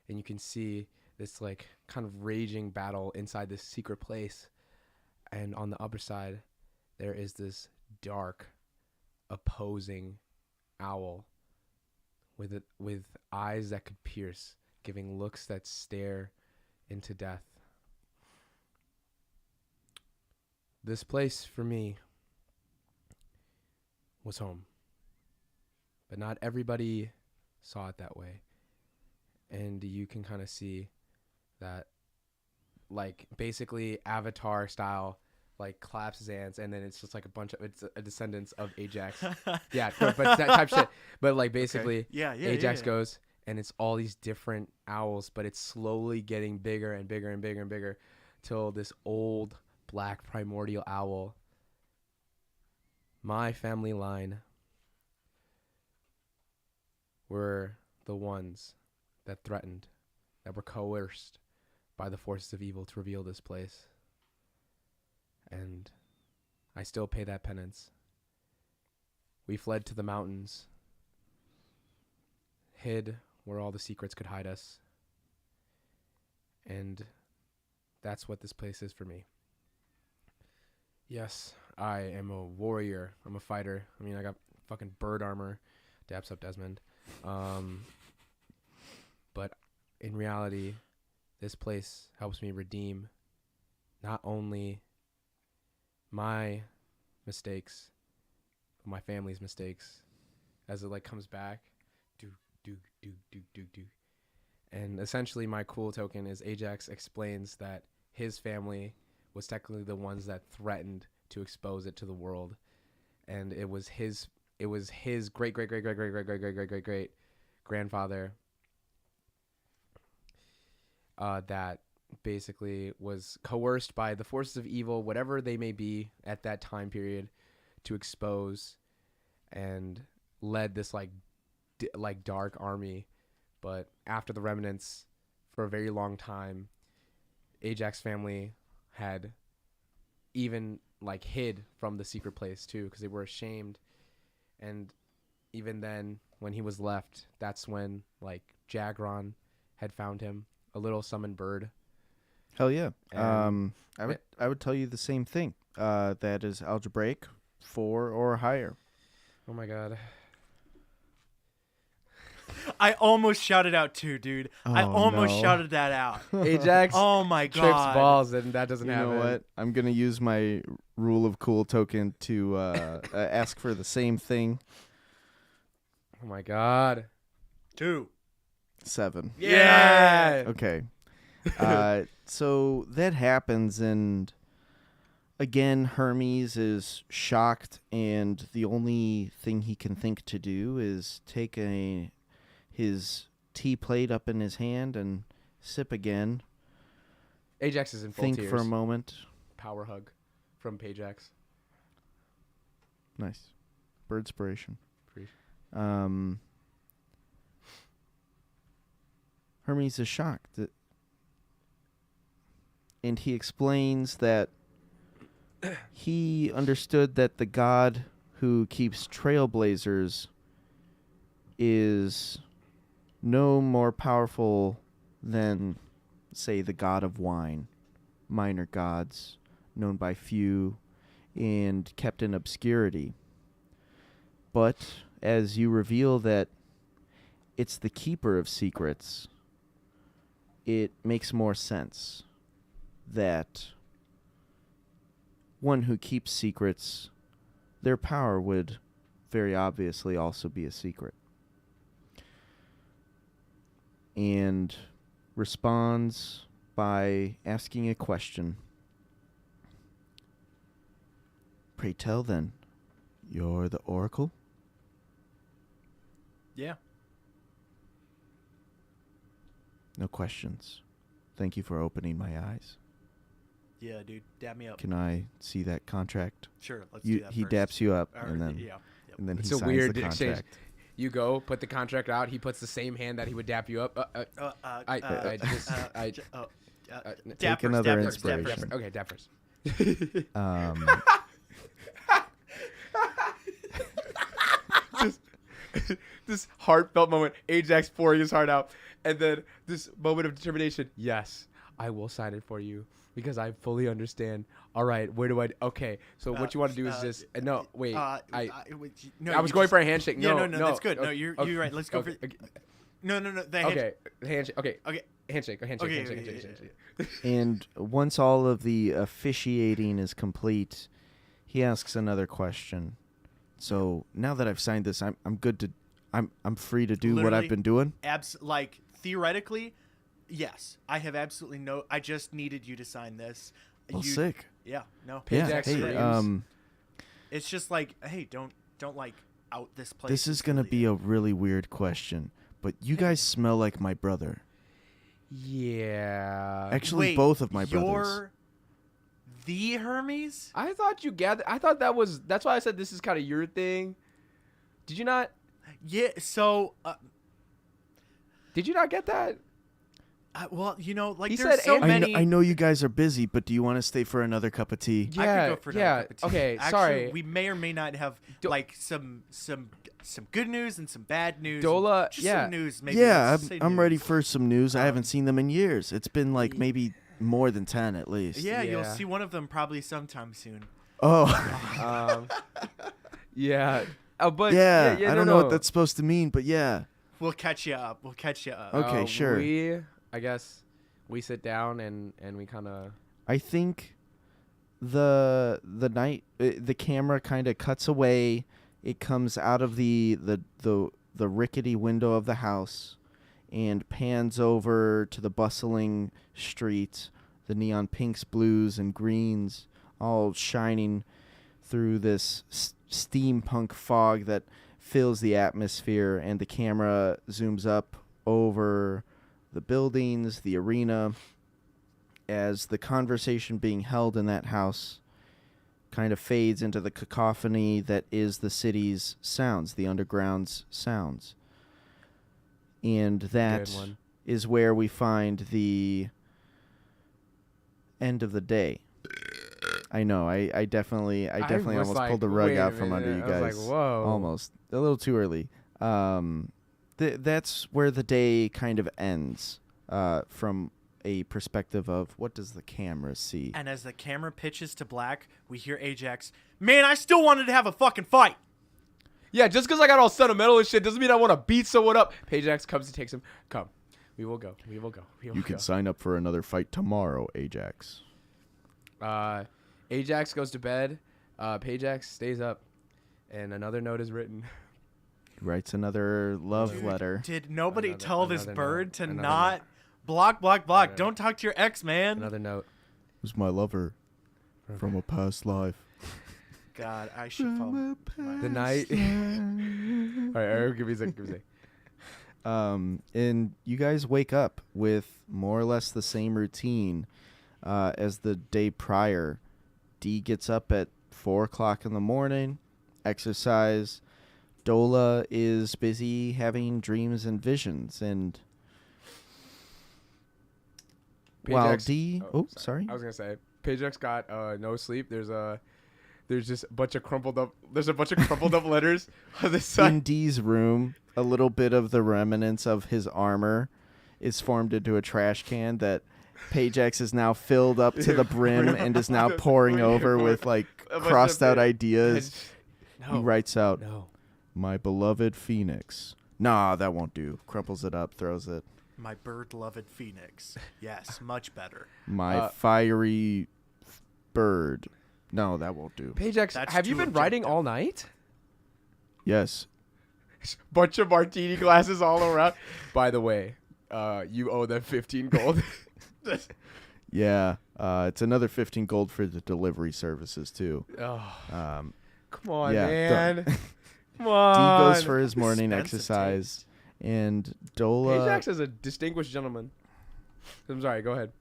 And you can see this like kind of raging battle inside this secret place. And on the upper side, there is this dark, opposing owl with eyes that could pierce, giving looks that stare into death. This place for me was home. But not everybody saw it that way. And you can kind of see that, like, basically Avatar style, like, claps his hands, and then it's just like it's a descendants of Ajax. Yeah, but that type shit. But, like, basically, Yeah, Ajax goes, and it's all these different owls, but it's slowly getting bigger and bigger and bigger and bigger till this old black primordial owl, my family line, were the ones that threatened, that were coerced by the forces of evil to reveal this place. And I still pay that penance. We fled to the mountains, hid where all the secrets could hide us. And that's what this place is for me. Yes, I am a warrior. I'm a fighter. I mean, I got fucking bird armor. Daps up Desmond. But in reality, this place helps me redeem not only my mistakes, but my family's mistakes, as it like comes back. Do. And essentially my cool token is Ajax explains that his family was technically the ones that threatened to expose it to the world. And it was his great grandfather that basically was coerced by the forces of evil, whatever they may be at that time period, to expose, and led this like dark army. But after the remnants, for a very long time, Ajax family had even like hid from the secret place too, because they were ashamed. And even then, when he was left, that's when like Jagron had found him, a little summoned bird. Hell yeah. And I would tell you the same thing. That is algebraic 4 or higher. Oh my god. I almost shouted out too, dude. I Oh, almost no. shouted that out. Ajax Oh my trips god. balls, and that doesn't You happen. know what? I'm gonna use my rule of cool token to ask for the same thing. Oh my god. 2. 7. Yeah. Okay. So that happens, and again, Hermes is shocked, and the only thing he can think to do is take his tea plate up in his hand and sip again. Ajax is in full Think tears. for a moment. Power hug from Pajax. Nice. Birdspiration. Appreciate Hermes is shocked. And he explains that he understood that the god who keeps trailblazers is no more powerful than, say, the god of wine, minor gods, known by few and kept in obscurity. But as you reveal that it's the keeper of secrets, it makes more sense that one who keeps secrets, their power would very obviously also be a secret. and responds by asking a question. Pray tell then, you're the Oracle? Yeah. No questions. Thank you for opening my eyes. Yeah, dude. Dap me up. Can I see that contract? Sure, let's do that He first. daps you up, Or, and then yeah. Yep. and then It's he a signs weird the exchange. contract. You go, put the contract out. He puts the same hand that he would dap you up. Dap another first, dap inspiration. first. Okay, dap first. This heartfelt moment, Ajax pouring his heart out, and then this moment of determination. Yes, I will sign it for you because I fully understand. All right, where do I? Okay, so what you want to do is just no. Wait, I was going for a handshake. Yeah, No, that's good. No, okay, you're okay, right. Let's go okay, for. okay. No. The handshake. Okay, handshake. Okay, Okay. handshake. Okay, And once all of the officiating is complete, he asks another question. So now that I've signed this, I'm good to I'm free to do what Literally, I've been doing. Like theoretically, yes. I have absolutely no. I just needed you to sign this. Well, sick. Yeah. No. Yeah. Ajax Hey, screams. It's just like, hey, don't like out this place. this is gonna be a really weird question, but you guys smell like my brother. Yeah. Actually, Wait, both of my you're brothers. the Hermes? I thought you gathered. I thought that was. That's why I said this is kind of your thing. Did you not? Yeah. So, Did you not get that? well, like He there's said so and- many. I know you guys are busy, but do you want to stay for another cup of tea? I Yeah, could go for another yeah, cup of tea. okay, Actually, sorry. we may or may not have like some good news and some bad news. Dola, and just yeah. some news. Maybe Yeah, let's say I'm ready news. for some news. I haven't seen them in years. It's been like maybe more than 10 at least. Yeah, you'll Yeah. see one of them probably sometime soon. Oh. Yeah. But yeah, yeah, I don't know what that's supposed to mean, but yeah. We'll catch you up. Okay, sure. I guess we sit down and we kind of. I think the camera kind of cuts away. It comes out of the rickety window of the house and pans over to the bustling street, the neon pinks, blues, and greens all shining through this steampunk fog that fills the atmosphere, and the camera zooms up over the buildings, the arena, as the conversation being held in that house kind of fades into the cacophony that is the city's sounds, the underground's sounds. And that Good one. is where we find the end of the day. I know. I definitely was almost like, pulled the rug wait a out from under minute. you I was guys. like, whoa. Almost. A little too early. That's where the day kind of ends from a perspective of what does the camera see? And as the camera pitches to black, we hear Ajax, "Man, I still wanted to have a fucking fight." Yeah, just because I got all sentimental and shit doesn't mean I want to beat someone up. Pajax comes and takes him. Come. We will go. We will go. We will You go. can sign up for another fight tomorrow, Ajax. Ajax goes to bed. Pajax stays up. And another note is written. Writes another love letter. Did nobody tell this another bird note, to another not note. block? Another Don't talk to your ex, man. Another note. Who's my lover from a past life? God, I should follow. The night. All right, give me a second. And you guys wake up with more or less the same routine as the day prior. D gets up at 4 o'clock in the morning, exercise. Dola is busy having dreams and visions, and while Pajax- D, sorry. I was gonna say Pajax got no sleep. There's just a bunch of crumpled up. There's a bunch of crumpled up letters on the side. In D's room, a little bit of the remnants of his armor is formed into a trash can that Pajax is now filled up to the brim and is now pouring over with like bunch of crossed out it. ideas. He No. writes out, No. "My beloved Phoenix." Nah, that won't do. Crumples it up, throws it. My bird-loved phoenix. Yes, much better. My fiery bird. No, that won't do. Pajax, That's have you too been writing objective. all night? Yes. Bunch of martini glasses all around. By the way, you owe them 15 gold. Yeah, it's another 15 gold for the delivery services too. Oh, Um, come on, yeah, man. Come D on. goes for his morning Expensive exercise, and Page Dola. acts as a distinguished gentleman. I'm sorry. Go ahead.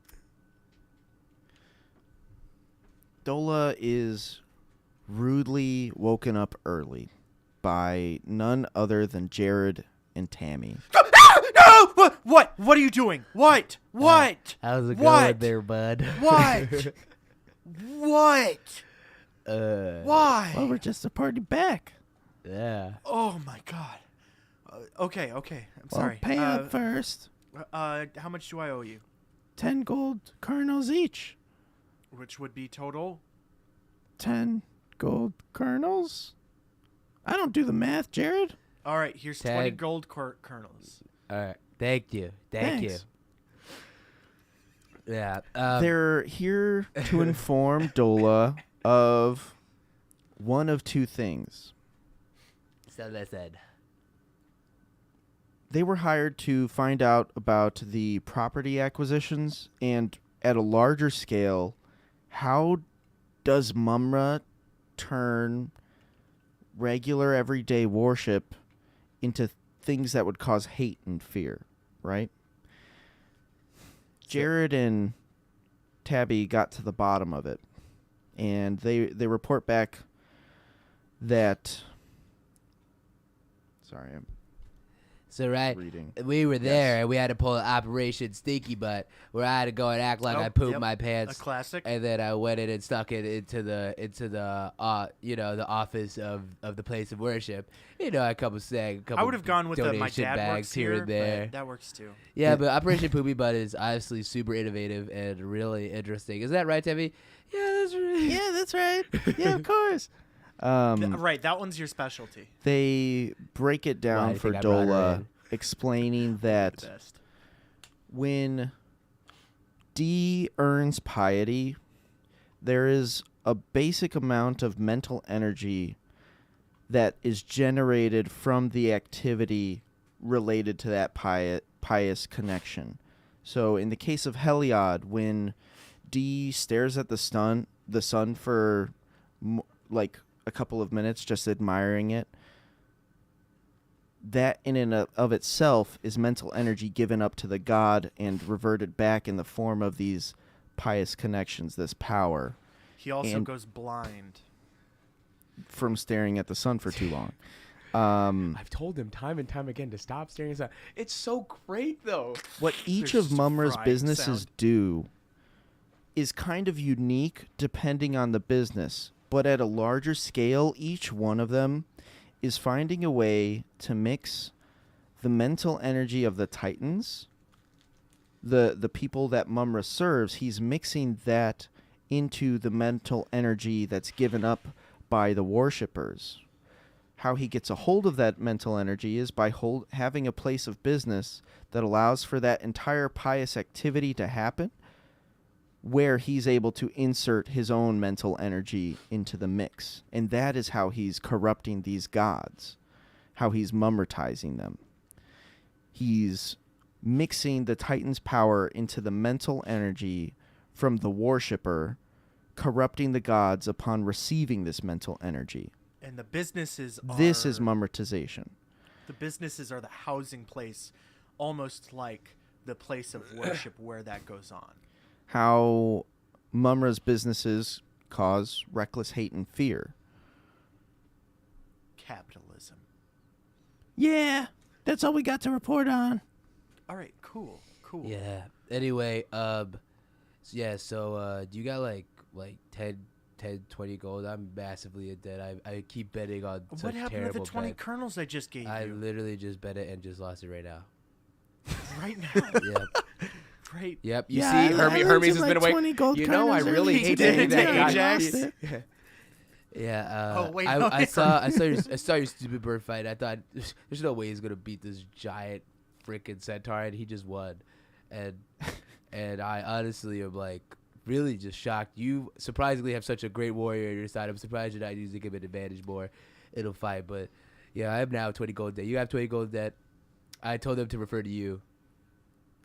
Dola is rudely woken up early by none other than Jared and Tammy. No! What? What are you doing? What? What? How's it What? going there, bud? What? What? Why? Well, we're just a party back. Yeah. Oh my god. Okay. I'm Well, sorry. pay up first. How much do I owe you? 10 gold kernels each. Which would be total? 10 gold kernels? I don't do the math, Jared. All right. Here's 20 Tag. gold kernels. All right. Thank you. Thank Thanks. you. Yeah. They're here to inform Dola of one of two things. So they said. They were hired to find out about the property acquisitions and at a larger scale, how does Mumra turn regular everyday worship into things that would cause hate and fear, right? Jared and Tabby got to the bottom of it, and they report back that. Sorry, I'm So right, reading. we were there Yes. and we had to pull Operation Stinky Butt, where I had to go and act like Oh, I pooped yep. my A pants, classic. and then I went in and stuck it into the the office of the place of worship. A couple I would have gone with the my donation dad bags works here here, and there. but that works too. Yeah, but Operation Poopy Butt is obviously super innovative and really interesting. Is that right, Timmy? Yeah, that's right. Yeah, that's right. Yeah, of course. Right, that one's your specialty. They break it Why down do you for think I brought her Dola, in? explaining The that best. when D earns piety, there is a basic amount of mental energy that is generated from the activity related to that pious connection. So in the case of Heliod, when D stares at the sun for like a couple of minutes just admiring it, that in and of itself is mental energy given up to the god and reverted back in the form of these pious connections, this power He also and- goes blind. from staring at the sun for too long. I've told him time and time again to stop staring at that. It's so great, though. What each There's of Mumra's frying businesses sound. do is kind of unique depending on the business, but at a larger scale, each one of them is finding a way to mix the mental energy of the Titans, the people that Mumra serves. He's mixing that into the mental energy that's given up by the worshippers. How he gets a hold of that mental energy is by having a place of business that allows for that entire pious activity to happen, where he's able to insert his own mental energy into the mix. And that is how he's corrupting these gods, how he's mumratizing them. He's mixing the Titan's power into the mental energy from the worshipper, corrupting the gods upon receiving this mental energy. And the businesses This is are- mumratization. The businesses are the housing place, almost like the place of worship where that goes on. How Mumra's businesses cause reckless hate and fear. Capitalism. Yeah, that's all we got to report on. All right, cool. Yeah. Anyway, do you got like 10, 20 gold? I'm massively in debt. I keep betting on What such happened to terrible the 20 bets. kernels I just gave I you? literally just bet it and just lost it right now. Right now. Yep. Great. Yep. You Yeah, see, I Hermes lent has you been like away. 20 gold You know, I kernels really earlier hate to today, be that to guy. Ajax. lost it. Yeah. Oh, wait, no, I saw your stupid bird fight. I thought there's no way he's gonna beat this giant freaking centaur, and he just won. And I honestly am like really just shocked. You surprisingly have such a great warrior on your side. I'm surprised you're not using him an advantage more in a fight. But yeah, I have now 20 gold debt. You have 20 gold debt. I told them to refer to you.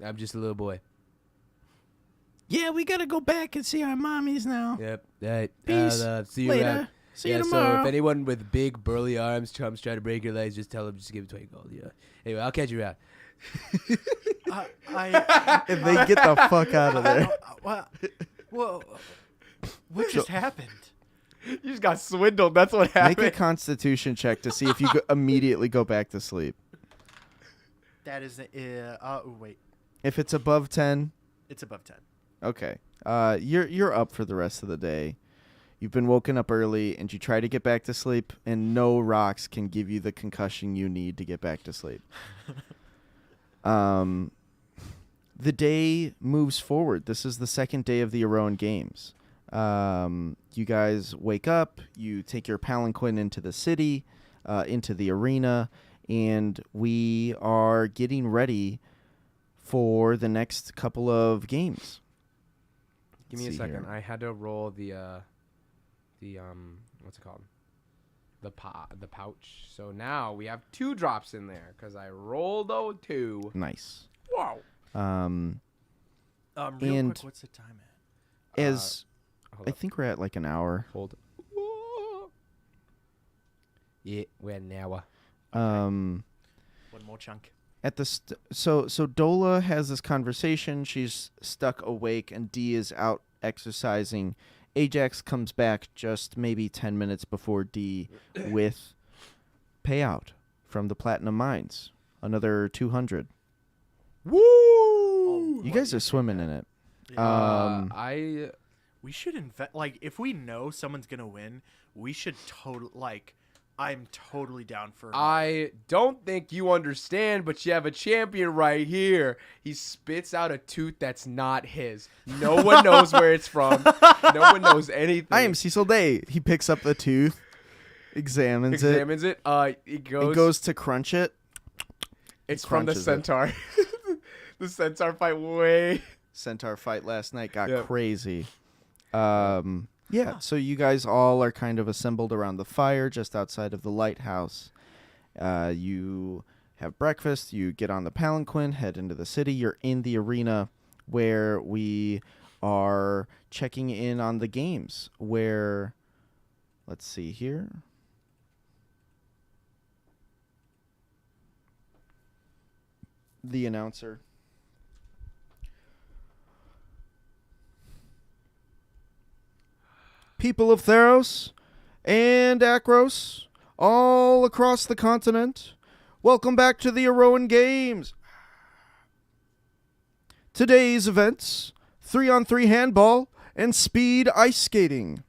I'm just a little boy. Yeah, we gotta go back and see our mommies now. Yep. All right. Peace. See you Later. around. See you So tomorrow. if anyone with big burly arms comes trying to break your legs, just tell them, just give him 20 gold. Yeah. Anyway, I'll catch you around. If they get the fuck out of there. Whoa. What just happened? You just got swindled. That's what happened. Make a constitution check to see if you immediately go back to sleep. That is wait. If it's above 10, It's above 10. okay. You're up for the rest of the day. You've been woken up early and you try to get back to sleep, and no rocks can give you the concussion you need to get back to sleep. The day moves forward. This is the second day of the Aroan Games. You guys wake up, you take your palanquin into the city, into the arena, and we are getting ready for the next couple of games. Give me a Let's see second. here. I had to roll the what's it called? The pouch. So now we have 2 drops in there because I rolled 2. Nice. Wow. Real And- quick, what's the time at? As Hold I up. think we're at like an hour. Hold. Yeah, we're an hour. Um, One more chunk. at the so Dola has this conversation. She's stuck awake, and D is out exercising. Ajax comes back just maybe 10 minutes before D with payout from the Platinum Mines. Another 200. Woo! You guys are swimming in it. I We should invest. Like, if we know someone's gonna win, we should I'm totally down for. I don't think you understand, but you have a champion right here. He spits out a tooth that's not his. No one knows where it's from. No one knows anything. I am Cecil Day. He picks up the tooth, examines it, Examines it. It and goes. goes to crunch it. It's from the crunches it. centaur. The centaur fight way. Centaur fight last night got Yep. crazy. Yeah, so you guys all are kind of assembled around the fire just outside of the lighthouse. You have breakfast, you get on the palanquin, head into the city. You're in the arena where we are checking in on the games. Where, let's see here. The announcer. People of Theros and Akros, all across the continent, welcome back to the Aroan Games. Today's events, 3-on-3 handball and speed ice skating.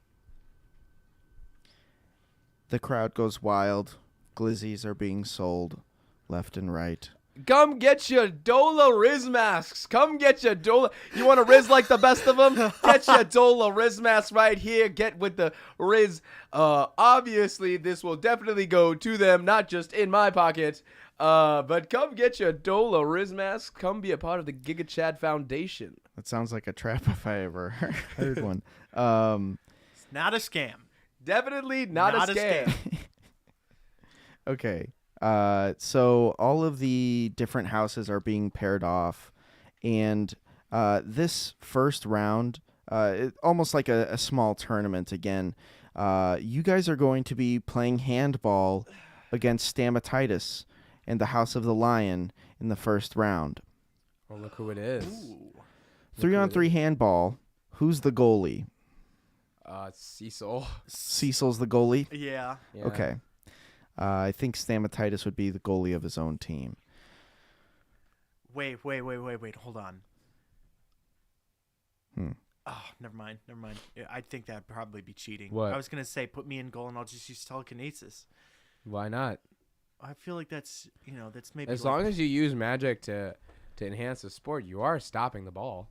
The crowd goes wild. Glizzies are being sold left and right. Come get your Dola Riz masks. Come get your Dola. You want to Riz like the best of them? Get your Dola Riz mask right here. Get with the Riz. Obviously, this will definitely go to them, not just in my pocket. But come get your Dola Riz mask. Come be a part of the Giga Chad Foundation. That sounds like a trap if I ever heard one. It's not a scam. Definitely not a scam. Okay. So all of the different houses are being paired off, and this first round, almost like a small tournament again. You guys are going to be playing handball against Stamatitis and the House of the Lion in the first round. Oh, look who it is. Ooh. 3-on-3 handball. Who's the goalie? Cecil. Cecil's the goalie. Yeah. Yeah. Okay. I think Stamatitis would be the goalie of his own team. Wait. Hold on. Oh, never mind. Yeah, I think that'd probably be cheating. What? I was gonna say, put me in goal and I'll just use telekinesis. Why not? I feel like that's that's maybe As like- long as you use magic to enhance the sport, you are stopping the ball.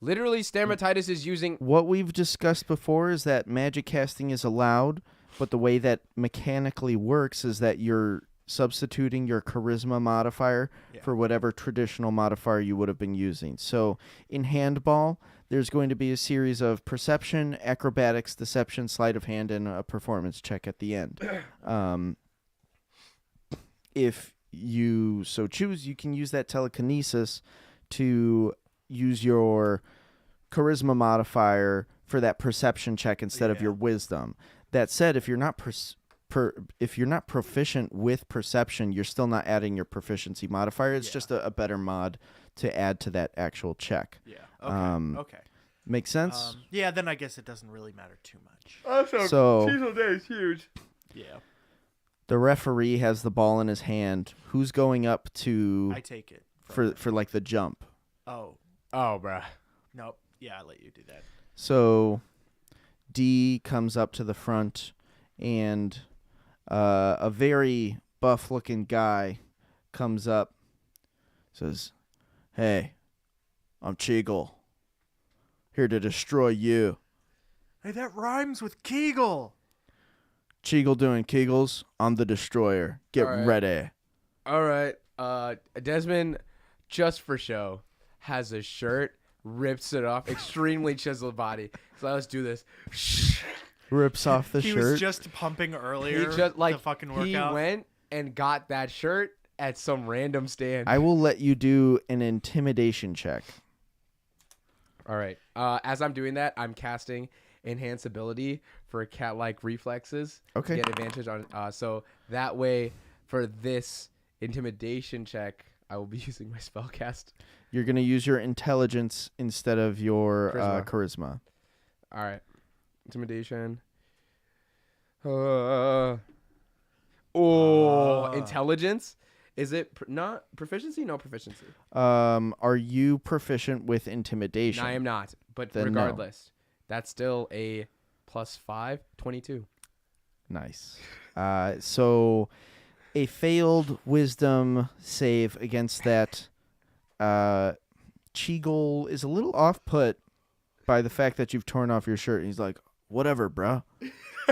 Literally, Stamatitis is using. What we've discussed before is that magic casting is allowed, but the way that mechanically works is that you're substituting your charisma modifier for whatever traditional modifier you would have been using. So in handball, there's going to be a series of perception, acrobatics, deception, sleight of hand, and a performance check at the end. If you so choose, you can use that telekinesis to use your charisma modifier for that perception check instead of Yeah. your wisdom. That said, if you're not if you're not proficient with perception, you're still not adding your proficiency modifier. It's Yeah. just a better mod to add to that actual check. Yeah. Okay. Okay. Make sense? Yeah. Then I guess it doesn't really matter too much. Also, So- Cecil Day is huge. Yeah. The referee has the ball in his hand. Who's going up to I take it. for like the jump? Oh. Oh, bruh. Nope. Yeah, I let you do that. So D comes up to the front, and a very buff-looking guy comes up, says, "Hey, I'm Cheagle, here to destroy you." Hey, that rhymes with Kegel. Cheagle doing Kegels. I'm the destroyer. Get All right. ready. All right. Desmond, just for show, has a shirt, rips it off, extremely chiseled body. So let's do this. Rips off the He shirt. was just pumping earlier. He just like the fucking he workout. went and got that shirt at some random stand. I will let you do an intimidation check. All right. As I'm doing that, I'm casting enhance ability for cat-like reflexes. Okay. To get advantage on. So that way, for this intimidation check, I will be using my spellcast. You're going to use your intelligence instead of your charisma. All right. Intimidation. Oh, intelligence. Is it not proficiency? No proficiency. Are you proficient with intimidation? No, I am not. But Then no. regardless, that's still a +5, 22. Nice. So a failed wisdom save against that. Cheagle is a little off-put by the fact that you've torn off your shirt. He's like, "Whatever, bruh.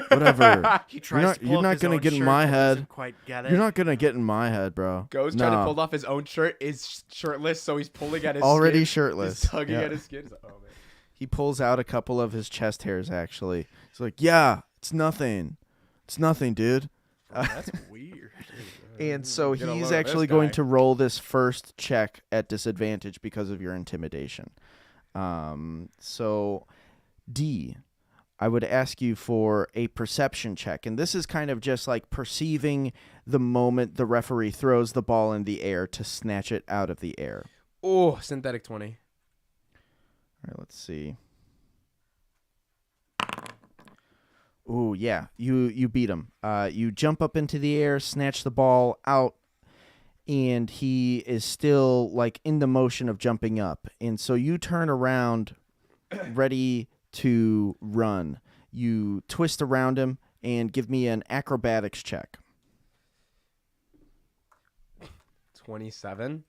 Whatever. He tries not- to pull you're up not his gonna own get in shirt, my but head. doesn't quite get it. You're not gonna get in my head, bro." Goes trying to Nah. pull off his own shirt. Is shirtless, so he's pulling at his Already skin. shirtless. He's tugging Yeah. at his skin. He's like, oh man. He pulls out a couple of his chest hairs. Actually, he's like, "Yeah, it's nothing. It's nothing, dude." Bro, that's weird. And so Get a load he's of actually this going guy. to roll this first check at disadvantage because of your intimidation. So D, I would ask you for a perception check. And this is kind of just like perceiving the moment the referee throws the ball in the air to snatch it out of the air. Oh, synthetic 20. All right, let's see. Ooh, yeah, you beat him. You jump up into the air, snatch the ball out, and he is still like in the motion of jumping up. And so you turn around, ready to run. You twist around him and give me an acrobatics check. 27.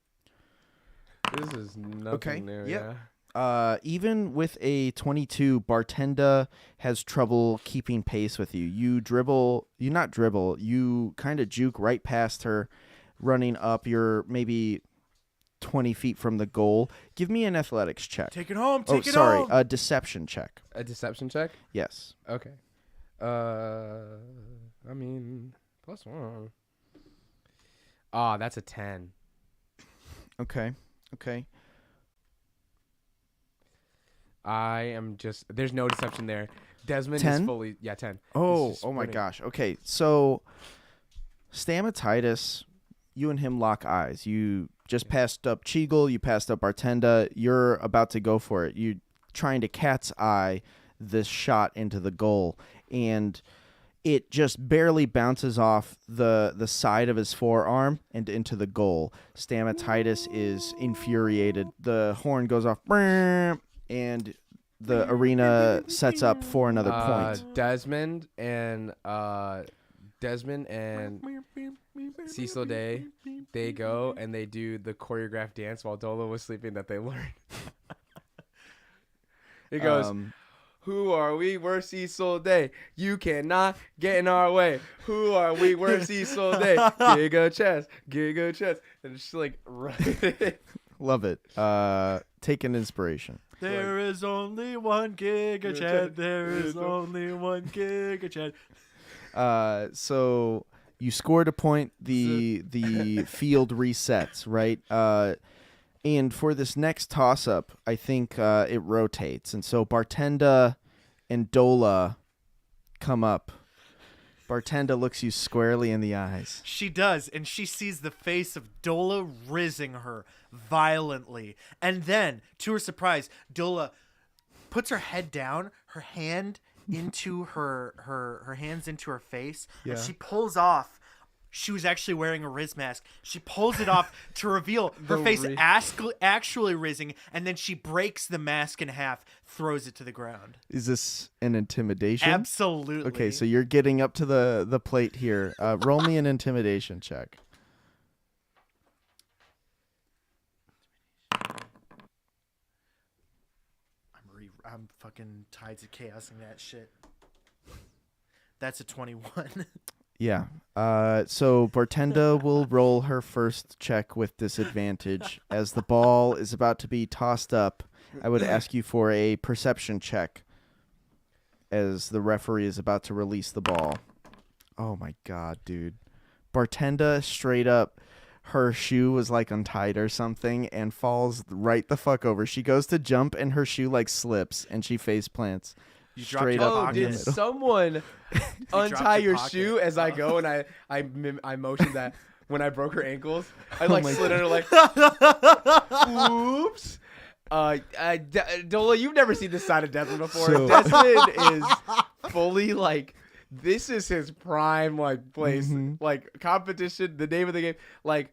This is nothing Okay, new. yep. Yeah. Even with a 22, Bartenda has trouble keeping pace with you. You kind of juke right past her, running up. You're maybe 20 feet from the goal. Give me an athletics check. Take it home. Take it sorry, home. a deception check. A deception check? Yes. Okay. I mean, +1. Ah, that's a 10. Okay. I am just. There's no deception there. Desmond 10? is fully. Yeah, 10. Oh just my sprinting. gosh. Okay, so Stamatitis, you and him lock eyes. You just passed up Cheagle. You passed up Bartenda. You're about to go for it. You're trying to cat's eye this shot into the goal, and it just barely bounces off the side of his forearm and into the goal. Stamatitis is infuriated. The horn goes off, and the arena sets up for another point. Desmond and Cecil Day, they go and they do the choreographed dance while Dolo was sleeping that they learned. It goes, who are we? We're Cecil Day. You cannot get in our way. Who are we? We're Cecil Day. Giga chest. And it's just like, Love it. Take an inspiration. There is only one Giga Chad. There is only one Giga Chad. So you scored a point. The field resets, right? And for this next toss up, I think it rotates, and so Bartenda and Dola come up. Bartenda looks you squarely in the eyes. She does, and she sees the face of Dola rizzing her violently. And then, to her surprise, Dola puts her head down, her hand into her hands into her face, and she pulls off. She was actually wearing a Riz mask. She pulls it off to reveal her face actually rizzing, and then she breaks the mask in half, throws it to the ground. Is this an intimidation? Absolutely. Okay, so you're getting up to the plate here. Roll me an intimidation check. I'm fucking Tides of Chaosing that shit. That's a 21. Yeah. So Bartenda will roll her first check with disadvantage. As the ball is about to be tossed up, I would ask you for a perception check as the referee is about to release the ball. Oh my god, dude. Bartenda straight up, her shoe was like untied or something and falls right the fuck over. She goes to jump and her shoe like slips and she face plants. You dropped Straight your up Oh, in the pocket. did middle. someone dropped untie your your pocket. shoe as I go and I motioned that when I broke her ankles? I like my slid under like, oops. Dola, you've never seen this side of Desmond before. So- Desmond is fully like, this is his prime like place, Mhm. like competition. The name of the game, like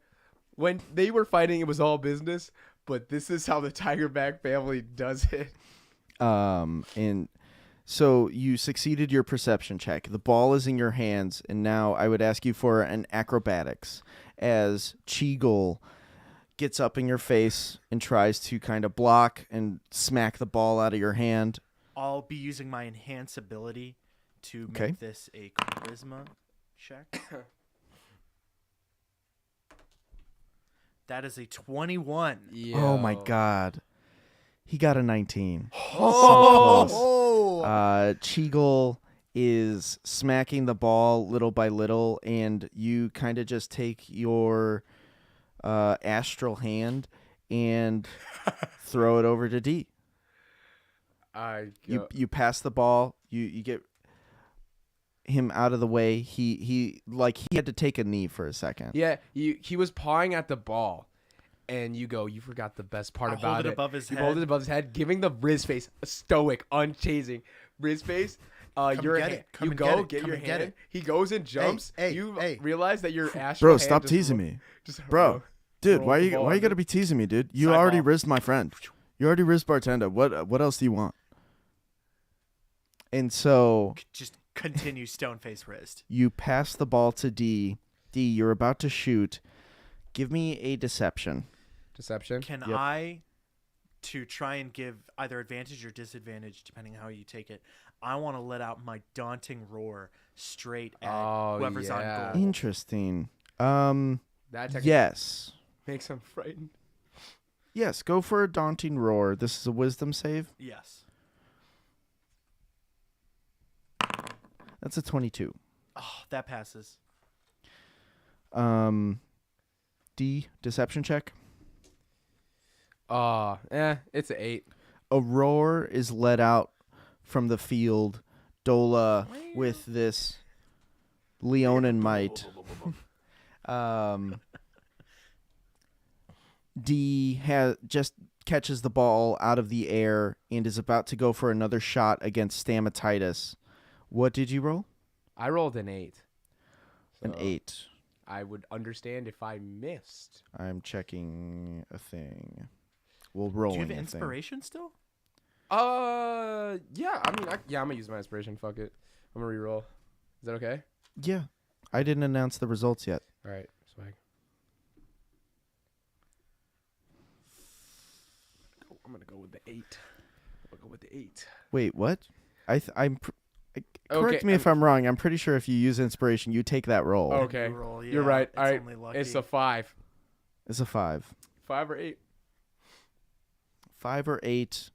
when they were fighting, it was all business. But this is how the Tigerback family does it. And so you succeeded your perception check. The ball is in your hands, and now I would ask you for an acrobatics as Cheagle gets up in your face and tries to kind of block and smack the ball out of your hand. I'll be using my enhance ability to Okay. make this a charisma check. That is a 21. Oh my god. He got a 19. Oh! Cheagle is smacking the ball little by little, and you kind of just take your astral hand and throw it over to D. You pass the ball. You get him out of the way. He had to take a knee for a second. Yeah, he was pawing at the ball, and you forgot the best part I about hold it above his You hold head. it above his head, giving the Riz face a stoic, unchasing Riz face. Your get hand, it. Come you and go get it. get Come your and get hand. it. He goes and jumps. hey, you hey. realize that your astral Bro, hand stop just teasing me. Just Bro, dude, roll why the you ball why you under. gotta be teasing me, dude? You Side already ball. rizzed my friend. You already rizzed Bartenda. What else do you want? And so Just continue stone face wrist. you pass the ball to D. D, you're about to shoot. Give me a deception. Deception. Can Yep. I, to try and give either advantage or disadvantage, depending how you take it, I want to let out my daunting roar straight at Oh, whoever's yeah. on goal. Interesting. That technically Yes. makes him frightened. Yes, go for a daunting roar. This is a wisdom save. Yes. That's a 22. Oh, that passes. D, deception check. It's an 8. A roar is let out from the field. Dola with this Leonin might. D just catches the ball out of the air and is about to go for another shot against Stamatitis. What did you roll? I rolled an 8. An So 8. I would understand if I missed. I'm checking a thing. We'll roll. Do you have inspiration still? Yeah. I mean, I'm gonna use my inspiration. Fuck it. I'm gonna reroll. Is that okay? Yeah. I didn't announce the results yet. All right. Swag. I'm gonna go with the 8. I'm gonna go with the 8. Wait, what? Correct Okay, me if I'm wrong. I'm pretty sure if you use inspiration, you take that roll. Okay. Roll, You're yeah, right. It's All right. only lucky. It's a 5. It's a 5. 5 or 8. 5 or 8.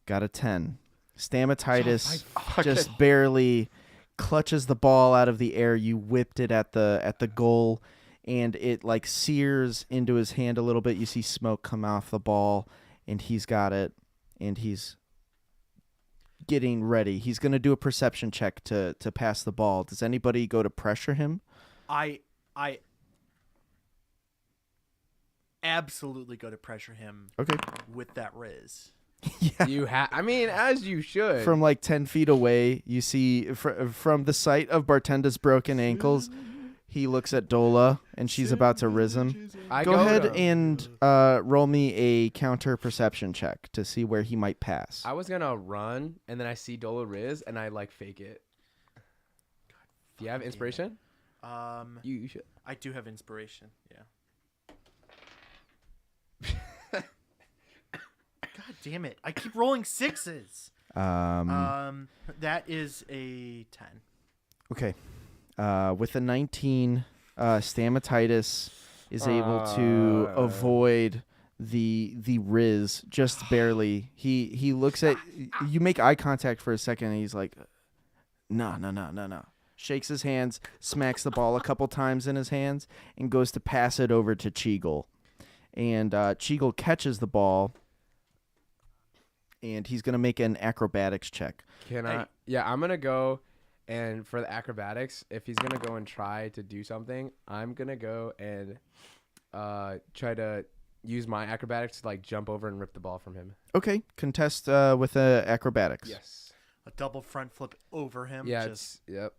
Got a 10. Stamatitis Fuck just it. barely clutches the ball out of the air. You whipped it at the goal, and it like sears into his hand a little bit. You see smoke come off the ball, and he's got it, and he's getting ready. He's going to do a perception check to pass the ball. Does anybody go to pressure him? I absolutely go to pressure him Okay. with that Riz. Yeah. You have. I mean, as you should. From like 10 feet away, you see from the sight of Bartenda's broken ankles, he looks at Dola, and she's about to riz him. Go ahead and roll me a counter perception check to see where he might pass. I was gonna run, and then I see Dola Riz, and I like fake it. Do you have inspiration? You should. I do have inspiration. Yeah. God damn it! I keep rolling 6s. That is a 10. Okay. With a 19, Stamatitis is able to avoid the Riz just barely. He looks at you, make eye contact for a second, and he's like, no. Shakes his hands, smacks the ball a couple times in his hands, and goes to pass it over to Cheagle. And Cheagle catches the ball, and he's going to make an acrobatics check. Can I? Yeah, I'm gonna go, and for the acrobatics, if he's gonna go and try to do something, I'm gonna go and try to use my acrobatics to like jump over and rip the ball from him. Okay, contest with acrobatics. Yes. A double front flip over him. Yeah. Just Yep.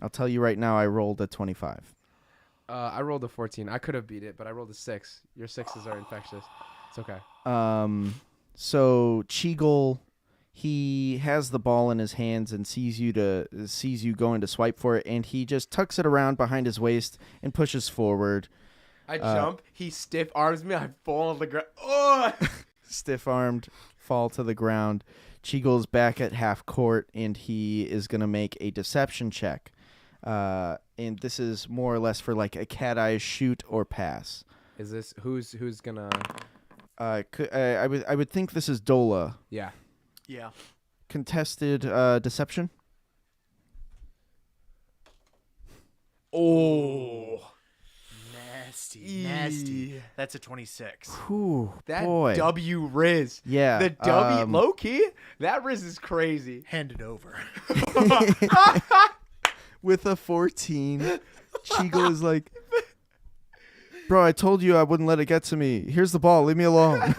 I'll tell you right now, I rolled a 25. I rolled a 14. I could have beat it, but I rolled a 6. Your 6s are infectious. It's okay. So Cheagle, he has the ball in his hands and sees you going to swipe for it, and he just tucks it around behind his waist and pushes forward. I jump. He stiff arms me. I fall on the ground. Oh! Stiff-armed, fall to the ground. Cheagle's back at half court, and he is going to make a deception check. And this is more or less for like a cat eye shoot or pass. Is this who's gonna? I would think this is Dola. Yeah. yeah. Contested deception. Oh. Nasty. That's a 26. Whew, That boy. W Riz. Yeah. The W low key. That Riz is crazy. Hand it over. With a 14, Cheagle is like, bro, I told you I wouldn't let it get to me. Here's the ball. Leave me alone.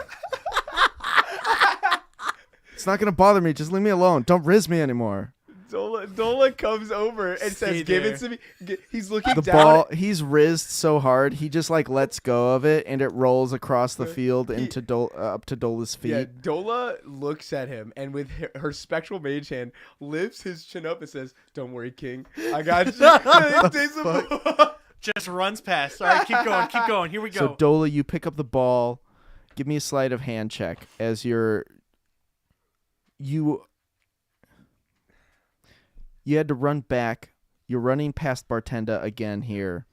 It's not going to bother me. Just leave me alone. Don't riz me anymore. Dola comes over and Stay says, "Give there. it to me." He's looking The down. ball, he's rizzed so hard, he just like lets go of it, and it rolls across the field into up to Dola's feet. Yeah, Dola looks at him and with her spectral mage hand lifts his chin up and says, "Don't worry, King. I got you." Just runs past. All right, keep going. Keep going. Here we So go. Dola, you pick up the ball. Give me a sleight of hand check as you had to run back. You're running past Bartenda again here.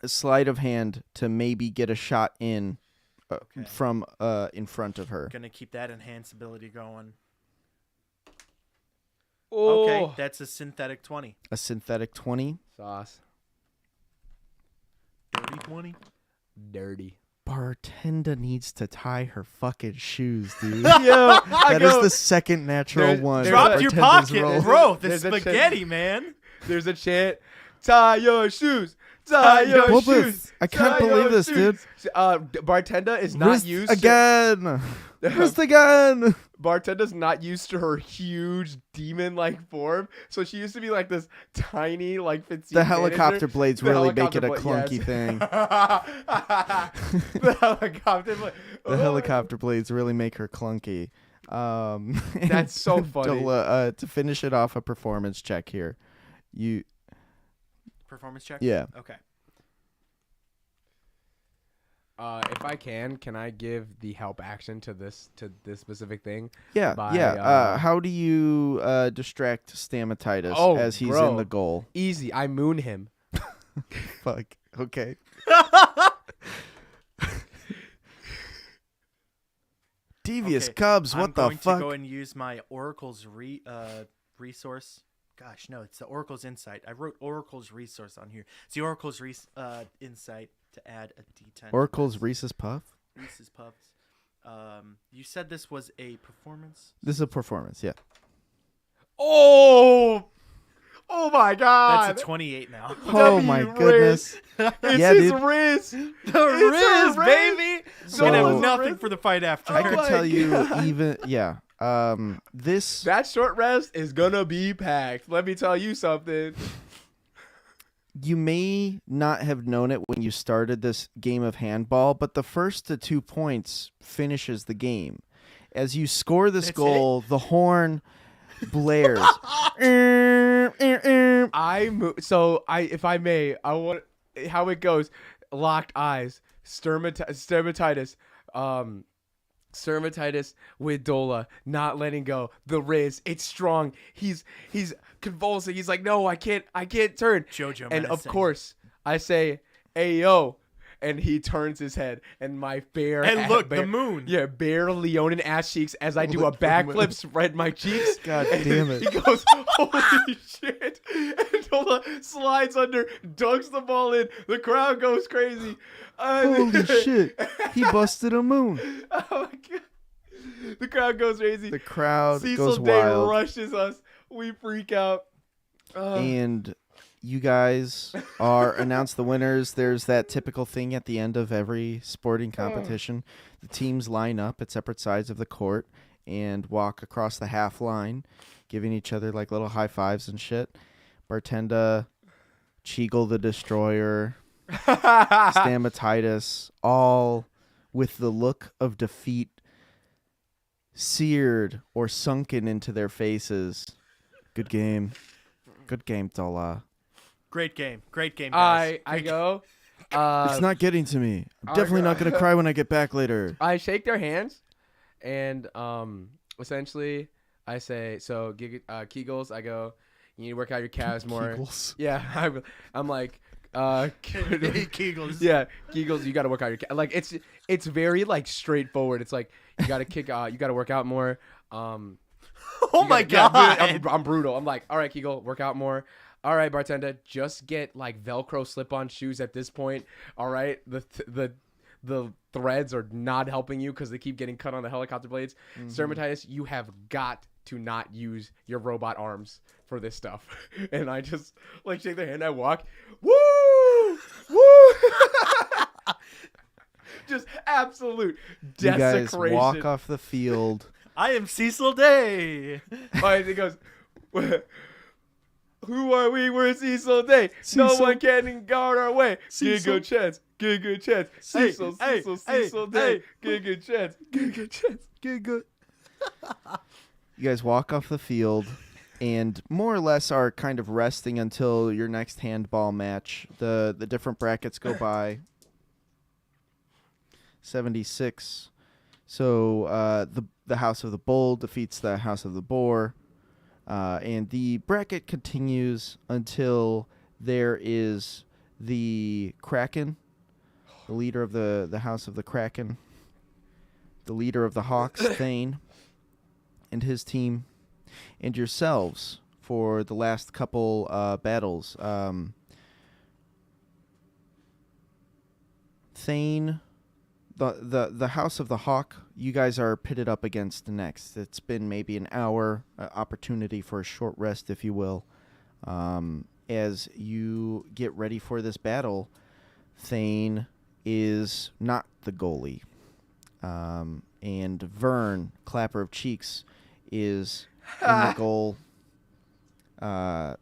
A sleight of hand to maybe get a shot in from in front of her. Gonna keep that enhanced ability going. Oh. Okay, that's a synthetic 20. A synthetic 20. Sauce. Dirty 20. Dirty. Bartenda needs to tie her fucking shoes, dude. Yo, That is the second natural There- one. there's Drop a- your Bartenda's pocket, roll. bro. The There's a chance- spaghetti, man. There's a chant. Tie your shoes. Tie your Bubba, shoes. I can't tie believe your this, shoes. Bartenda is not Wrist used again. Wrist again. Bartenda's not used to her huge demon-like form, so she used to be like this tiny, like Fitzee The helicopter blades The really make it a helicopter clunky thing. The helicopter blade. The helicopter blades really make her clunky. That's so funny. Dola, to finish it off, a performance check here. Performance check? Yeah. Okay. If I can I give the help action to this specific thing? Yeah. By, yeah. How do you distract Stamatitis as he's in the goal? Easy. I moon him. Fuck. Okay. Devious Okay, Cubs. What I'm the going fuck? to go and use my Oracle's resource. Gosh, no, it's the Oracle's Insight. I wrote Oracle's Resource on here. It's the Oracle's Insight to add a D10. Oracle's Reese's Puff. Reese's Puffs. You said this was a performance? This is a performance, yeah. Oh my God! That's a 28 now. Oh my goodness. It's Yeah, his dude. Riz. The It's Riz, a Riz. baby! So- Gonna have nothing for the fight after. I could my tell you God. even, yeah. This, That short rest is gonna be packed. Let me tell you something. you may not have known it when you started this game of handball, but the first to 2 points finishes the game. As you score this That's goal, the horn blares. If I may, I want how it goes. Locked eyes, stomatitis, stomatitis with Dola, not letting go. The Riz, it's strong. He's convulsing. He's like, no, I can't turn. Jojo And of menacing. course, I say, hey yo. And he turns his head, and my bare And look, the moon. Yeah, bare Leonin ass cheeks as I do a Look, the moon. backflip, spread my cheeks. God And damn it. He goes, holy shit. And Dola slides under, dunks the ball in. The crowd goes crazy. Holy shit. He busted a moon. Oh my God. The crowd goes crazy. The crowd Cecil goes Day wild. rushes us. We freak out. And you guys are announced the winners. There's that typical thing at the end of every sporting competition. The teams line up at separate sides of the court and walk across the half line, giving each other like little high fives and shit. Bartenda, Cheagle the Destroyer, Stamatitis, all with the look of defeat seared or sunken into their faces. Good game. Good game, Dola. Great game, guys. I go. It's not getting to me. I'm definitely not going to cry when I get back later. I shake their hands, and essentially I say, so Kegels. I go, you need to work out your calves more. Kegels. Yeah, I'm like, Kegels. yeah, Kegels. You got to work out your like. It's very like straightforward. It's like you got to you got to work out more. Oh You my gotta- God. yeah, I'm brutal. I'm like, all right, Kegel, work out more. All right, bartender, just get like Velcro slip-on shoes at this point. All right, the threads are not helping you because they keep getting cut on the helicopter blades. Stomatitis, you have got to not use your robot arms for this stuff. And I just like shake their hand. I walk. Woo! Woo! Just absolute You guys desecration. walk off the field. I am Cecil Day. And he goes, who are we? We're Cecil Day. No Cecil. one can guard our way. Cecil. Giga chance. Giga chance. Hey, Cecil, hey, Cecil, hey, Cecil Day. hey. Giga chance. Giga chance. Giga. You guys walk off the field and more or less are kind of resting until your next handball match. The different brackets go by. 76. So the House of the Bull defeats the House of the Boar. And the bracket continues until there is the Kraken, the leader of the House of the Kraken, the leader of the Hawks, Thane, and his team, and yourselves for the last couple battles. Thane, the House of the Hawk, you guys are pitted up against next. It's been maybe an hour opportunity for a short rest, if you will. As you get ready for this battle, Thane is not the goalie. And Vern, Clapper of Cheeks, is in the goal. The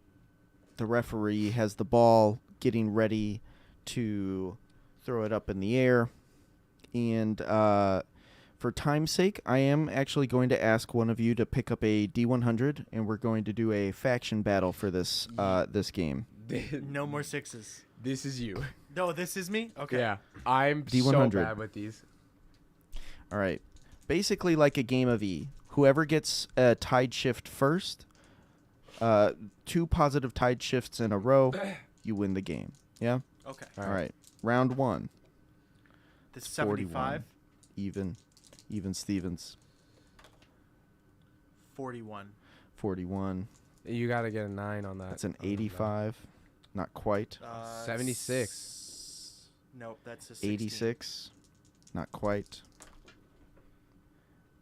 referee has the ball, getting ready to throw it up in the air. And for time's sake, I am actually going to ask one of you to pick up a D100, and we're going to do a faction battle for this this game. No more sixes. This is you. No, this is me? Okay. Yeah. I'm so D100. bad with these. All right. Basically like a game of E. Whoever gets a tide shift first, 2 positive tide shifts in a row, you win the game. Yeah? Okay. All right. Round 1. This is 41. 75. Even Stevens. 41. 41. You got to get a 9 on that. That's an 85. Not quite. 76. Nope, that's a 16. 86. Not quite.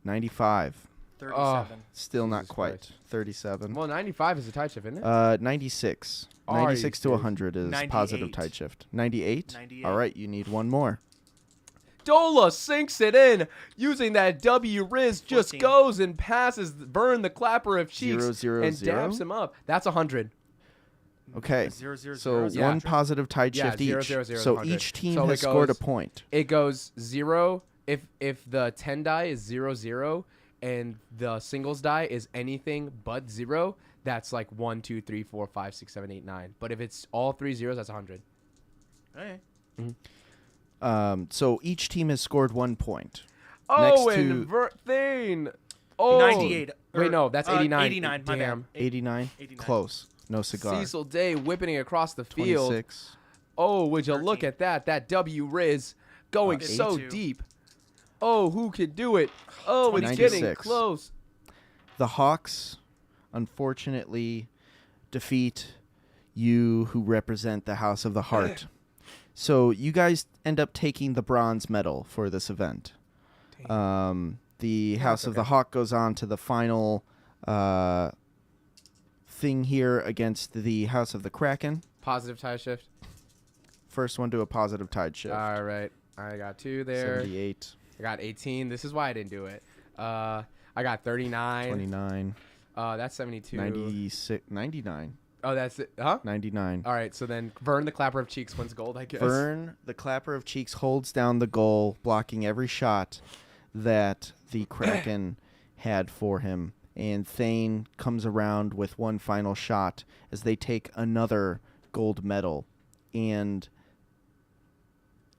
95. 37. Still not Jesus quite. Christ. 37. Well, 95 is a tight shift, isn't it? 96. Are you 96 to serious? 100 is positive 98. tight shift. 98? 98. All right, you need one more. Dola sinks it in using that W Riz, just 14. goes and passes Burn the Clapper of Cheeks 0, 0, and 0? daps him up. That's 100. Okay. 0, 0, So 0, Yeah. one positive tight Yeah, shift 0, each. 0, 0 is So 100. each team So has it scored a goes- point. It goes 0 if the 10 die is 0, 0, and the singles die is anything but 0. That's like 1, 2, 3, 4, 5, 6, 7, 8, 9. But if it's all 3 zeros, that's 100. Okay. So each team has scored 1 point. Oh, Next and to- Thane. Oh, 98. Wait, or, no, that's 89. 89. My bad. Damn. 89? 89. Close. No cigar. Cecil Day whipping it across the field. 26. Oh, would you look 13. at that? That W Riz going so 82. deep. Oh, who could do it? Oh, it's 96. getting close. The Hawks, unfortunately, defeat you who represent the House of the Heart. So you guys end up taking the bronze medal for this event. The House that's of the okay. Hawk goes on to the final thing here against the House of the Kraken. Positive tie shift. First one to a positive tide shift. All right. I got 2 there. 78, I got 18. This is why I didn't do it. I got 39. 29, That's 72. 96, 99, Oh, that's it. Huh? 99. All right. So then Vern the Clapper of Cheeks wins gold, I guess. Vern, the Clapper of Cheeks, holds down the goal, blocking every shot that the Kraken had for him. And Thane comes around with one final shot as they take another gold medal. And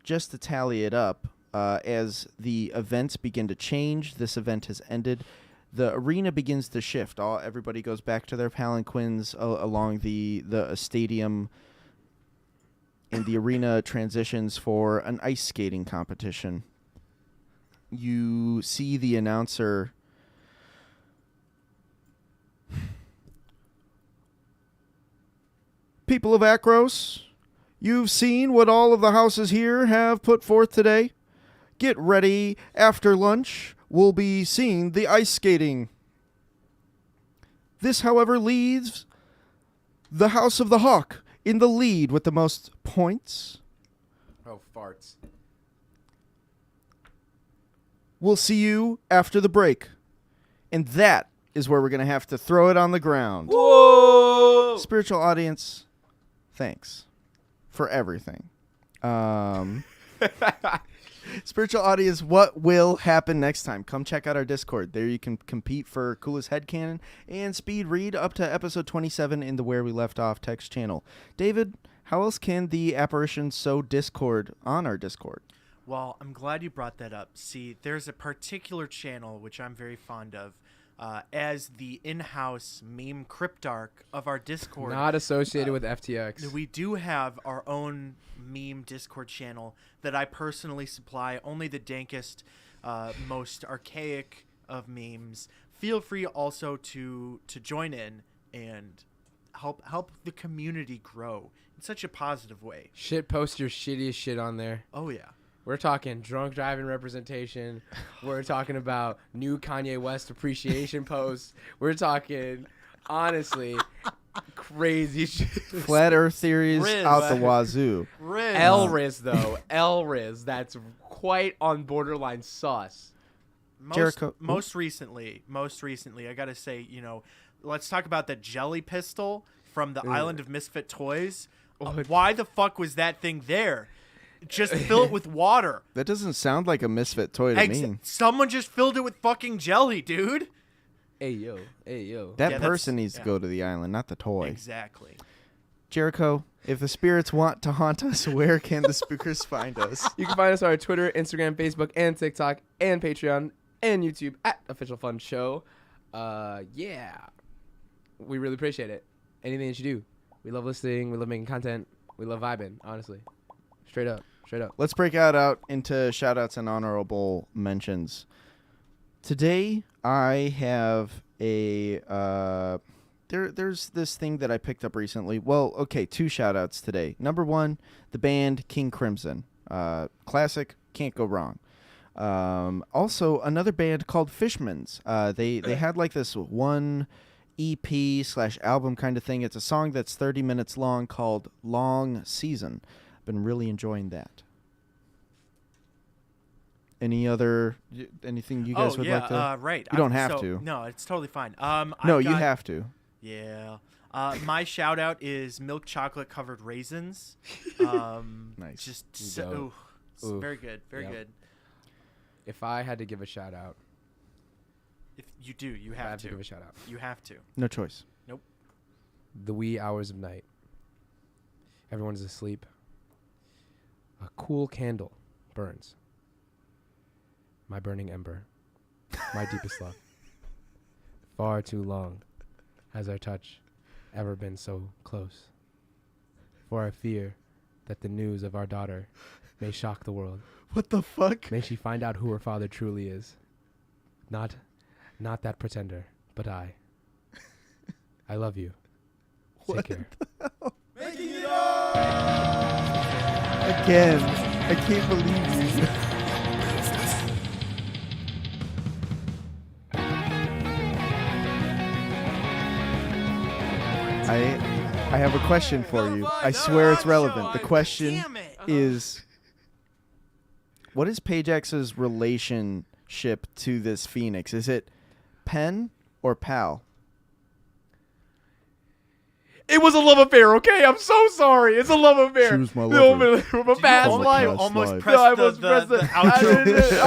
just to tally it up, as the events begin to change, this event has ended. The arena begins to shift. Everybody goes back to their palanquins along the stadium, and the arena transitions for an ice skating competition. You see the announcer People of Akros, you've seen what all of the houses here have put forth today. Get ready. After lunch, we'll be seeing the ice skating. This, however, leaves the House of the Hawk in the lead with the most points. Oh, farts. We'll see you after the break. And that is where we're going to have to throw it on the ground. Whoa! Spiritual audience, thanks for everything. Spiritual audience, what will happen next time? Come check out our Discord. There you can compete for coolest headcanon and speed read up to episode 27 in the Where We Left Off text channel. David, how else can the apparition sow discord on our Discord? Well, I'm glad you brought that up. See, there's a particular channel which I'm very fond of as the in-house meme cryptarch of our Discord. Not associated with FTX. We do have our own meme Discord channel that I personally supply, only the dankest, most archaic of memes. Feel free also to join in and help the community grow in such a positive way. Shit, post your shittiest shit on there. Oh yeah. We're talking drunk driving representation. We're talking about new Kanye West appreciation posts. We're talking, honestly, crazy shit. Flat Earth theories Riz. out the wazoo. Riz. Elriz, though. Elriz. That's quite on borderline sauce. Jericho. Most recently, I gotta say, let's talk about the jelly pistol from the Island of Misfit Toys. Why the fuck was that thing there? Just fill it with water. That doesn't sound like a misfit toy to me. Someone just filled it with fucking jelly, dude. Hey, yo. Hey, yo. That Yeah, person that's- needs to yeah. go to the island, not the toy. Exactly. Jericho, if the spirits want to haunt us, where can the spookers find us? You can find us on our Twitter, Instagram, Facebook, and TikTok, and Patreon, and YouTube at Official Fun Show. Yeah. We really appreciate it. Anything that you do. We love listening. We love making content. We love vibing, honestly. Straight up. Straight up. Let's break out into shout-outs and honorable mentions. Today, I have a there's this thing that I picked up recently. Well, okay, 2 shout outs today. Number 1, the band King Crimson. Classic, can't go wrong. Also, another band called Fishmans. They had like this one EP/album kind of thing. It's a song that's 30 minutes long called Long Season. Been really enjoying that. Anything you guys would like to? Right. You don't have to. No, it's totally fine. No, you have to. Yeah. My shout out is milk chocolate covered raisins. Nice. Just Dope. Oof. very good. Very Yep. good. If I had to give a shout out, If you do, you I have have to to. give a shout out. You have to. No choice. The wee hours of night. Everyone's asleep. A cool candle burns. My burning ember. My deepest love. Far too long has our touch ever been so close. For I fear that the news of our daughter may shock the world. What the fuck? May she find out who her father truly is. Not that pretender, but I. I love you. Take care. Again, I can't believe you. I have a question for you. I swear it's relevant. The question is, what is Pajax's relationship to this phoenix? Is it pen or pal? It was a love affair, okay? I'm so sorry. It's a love affair. She was my lover. From a past Almost life. past Almost life. pressed No, I almost the pressed the outro.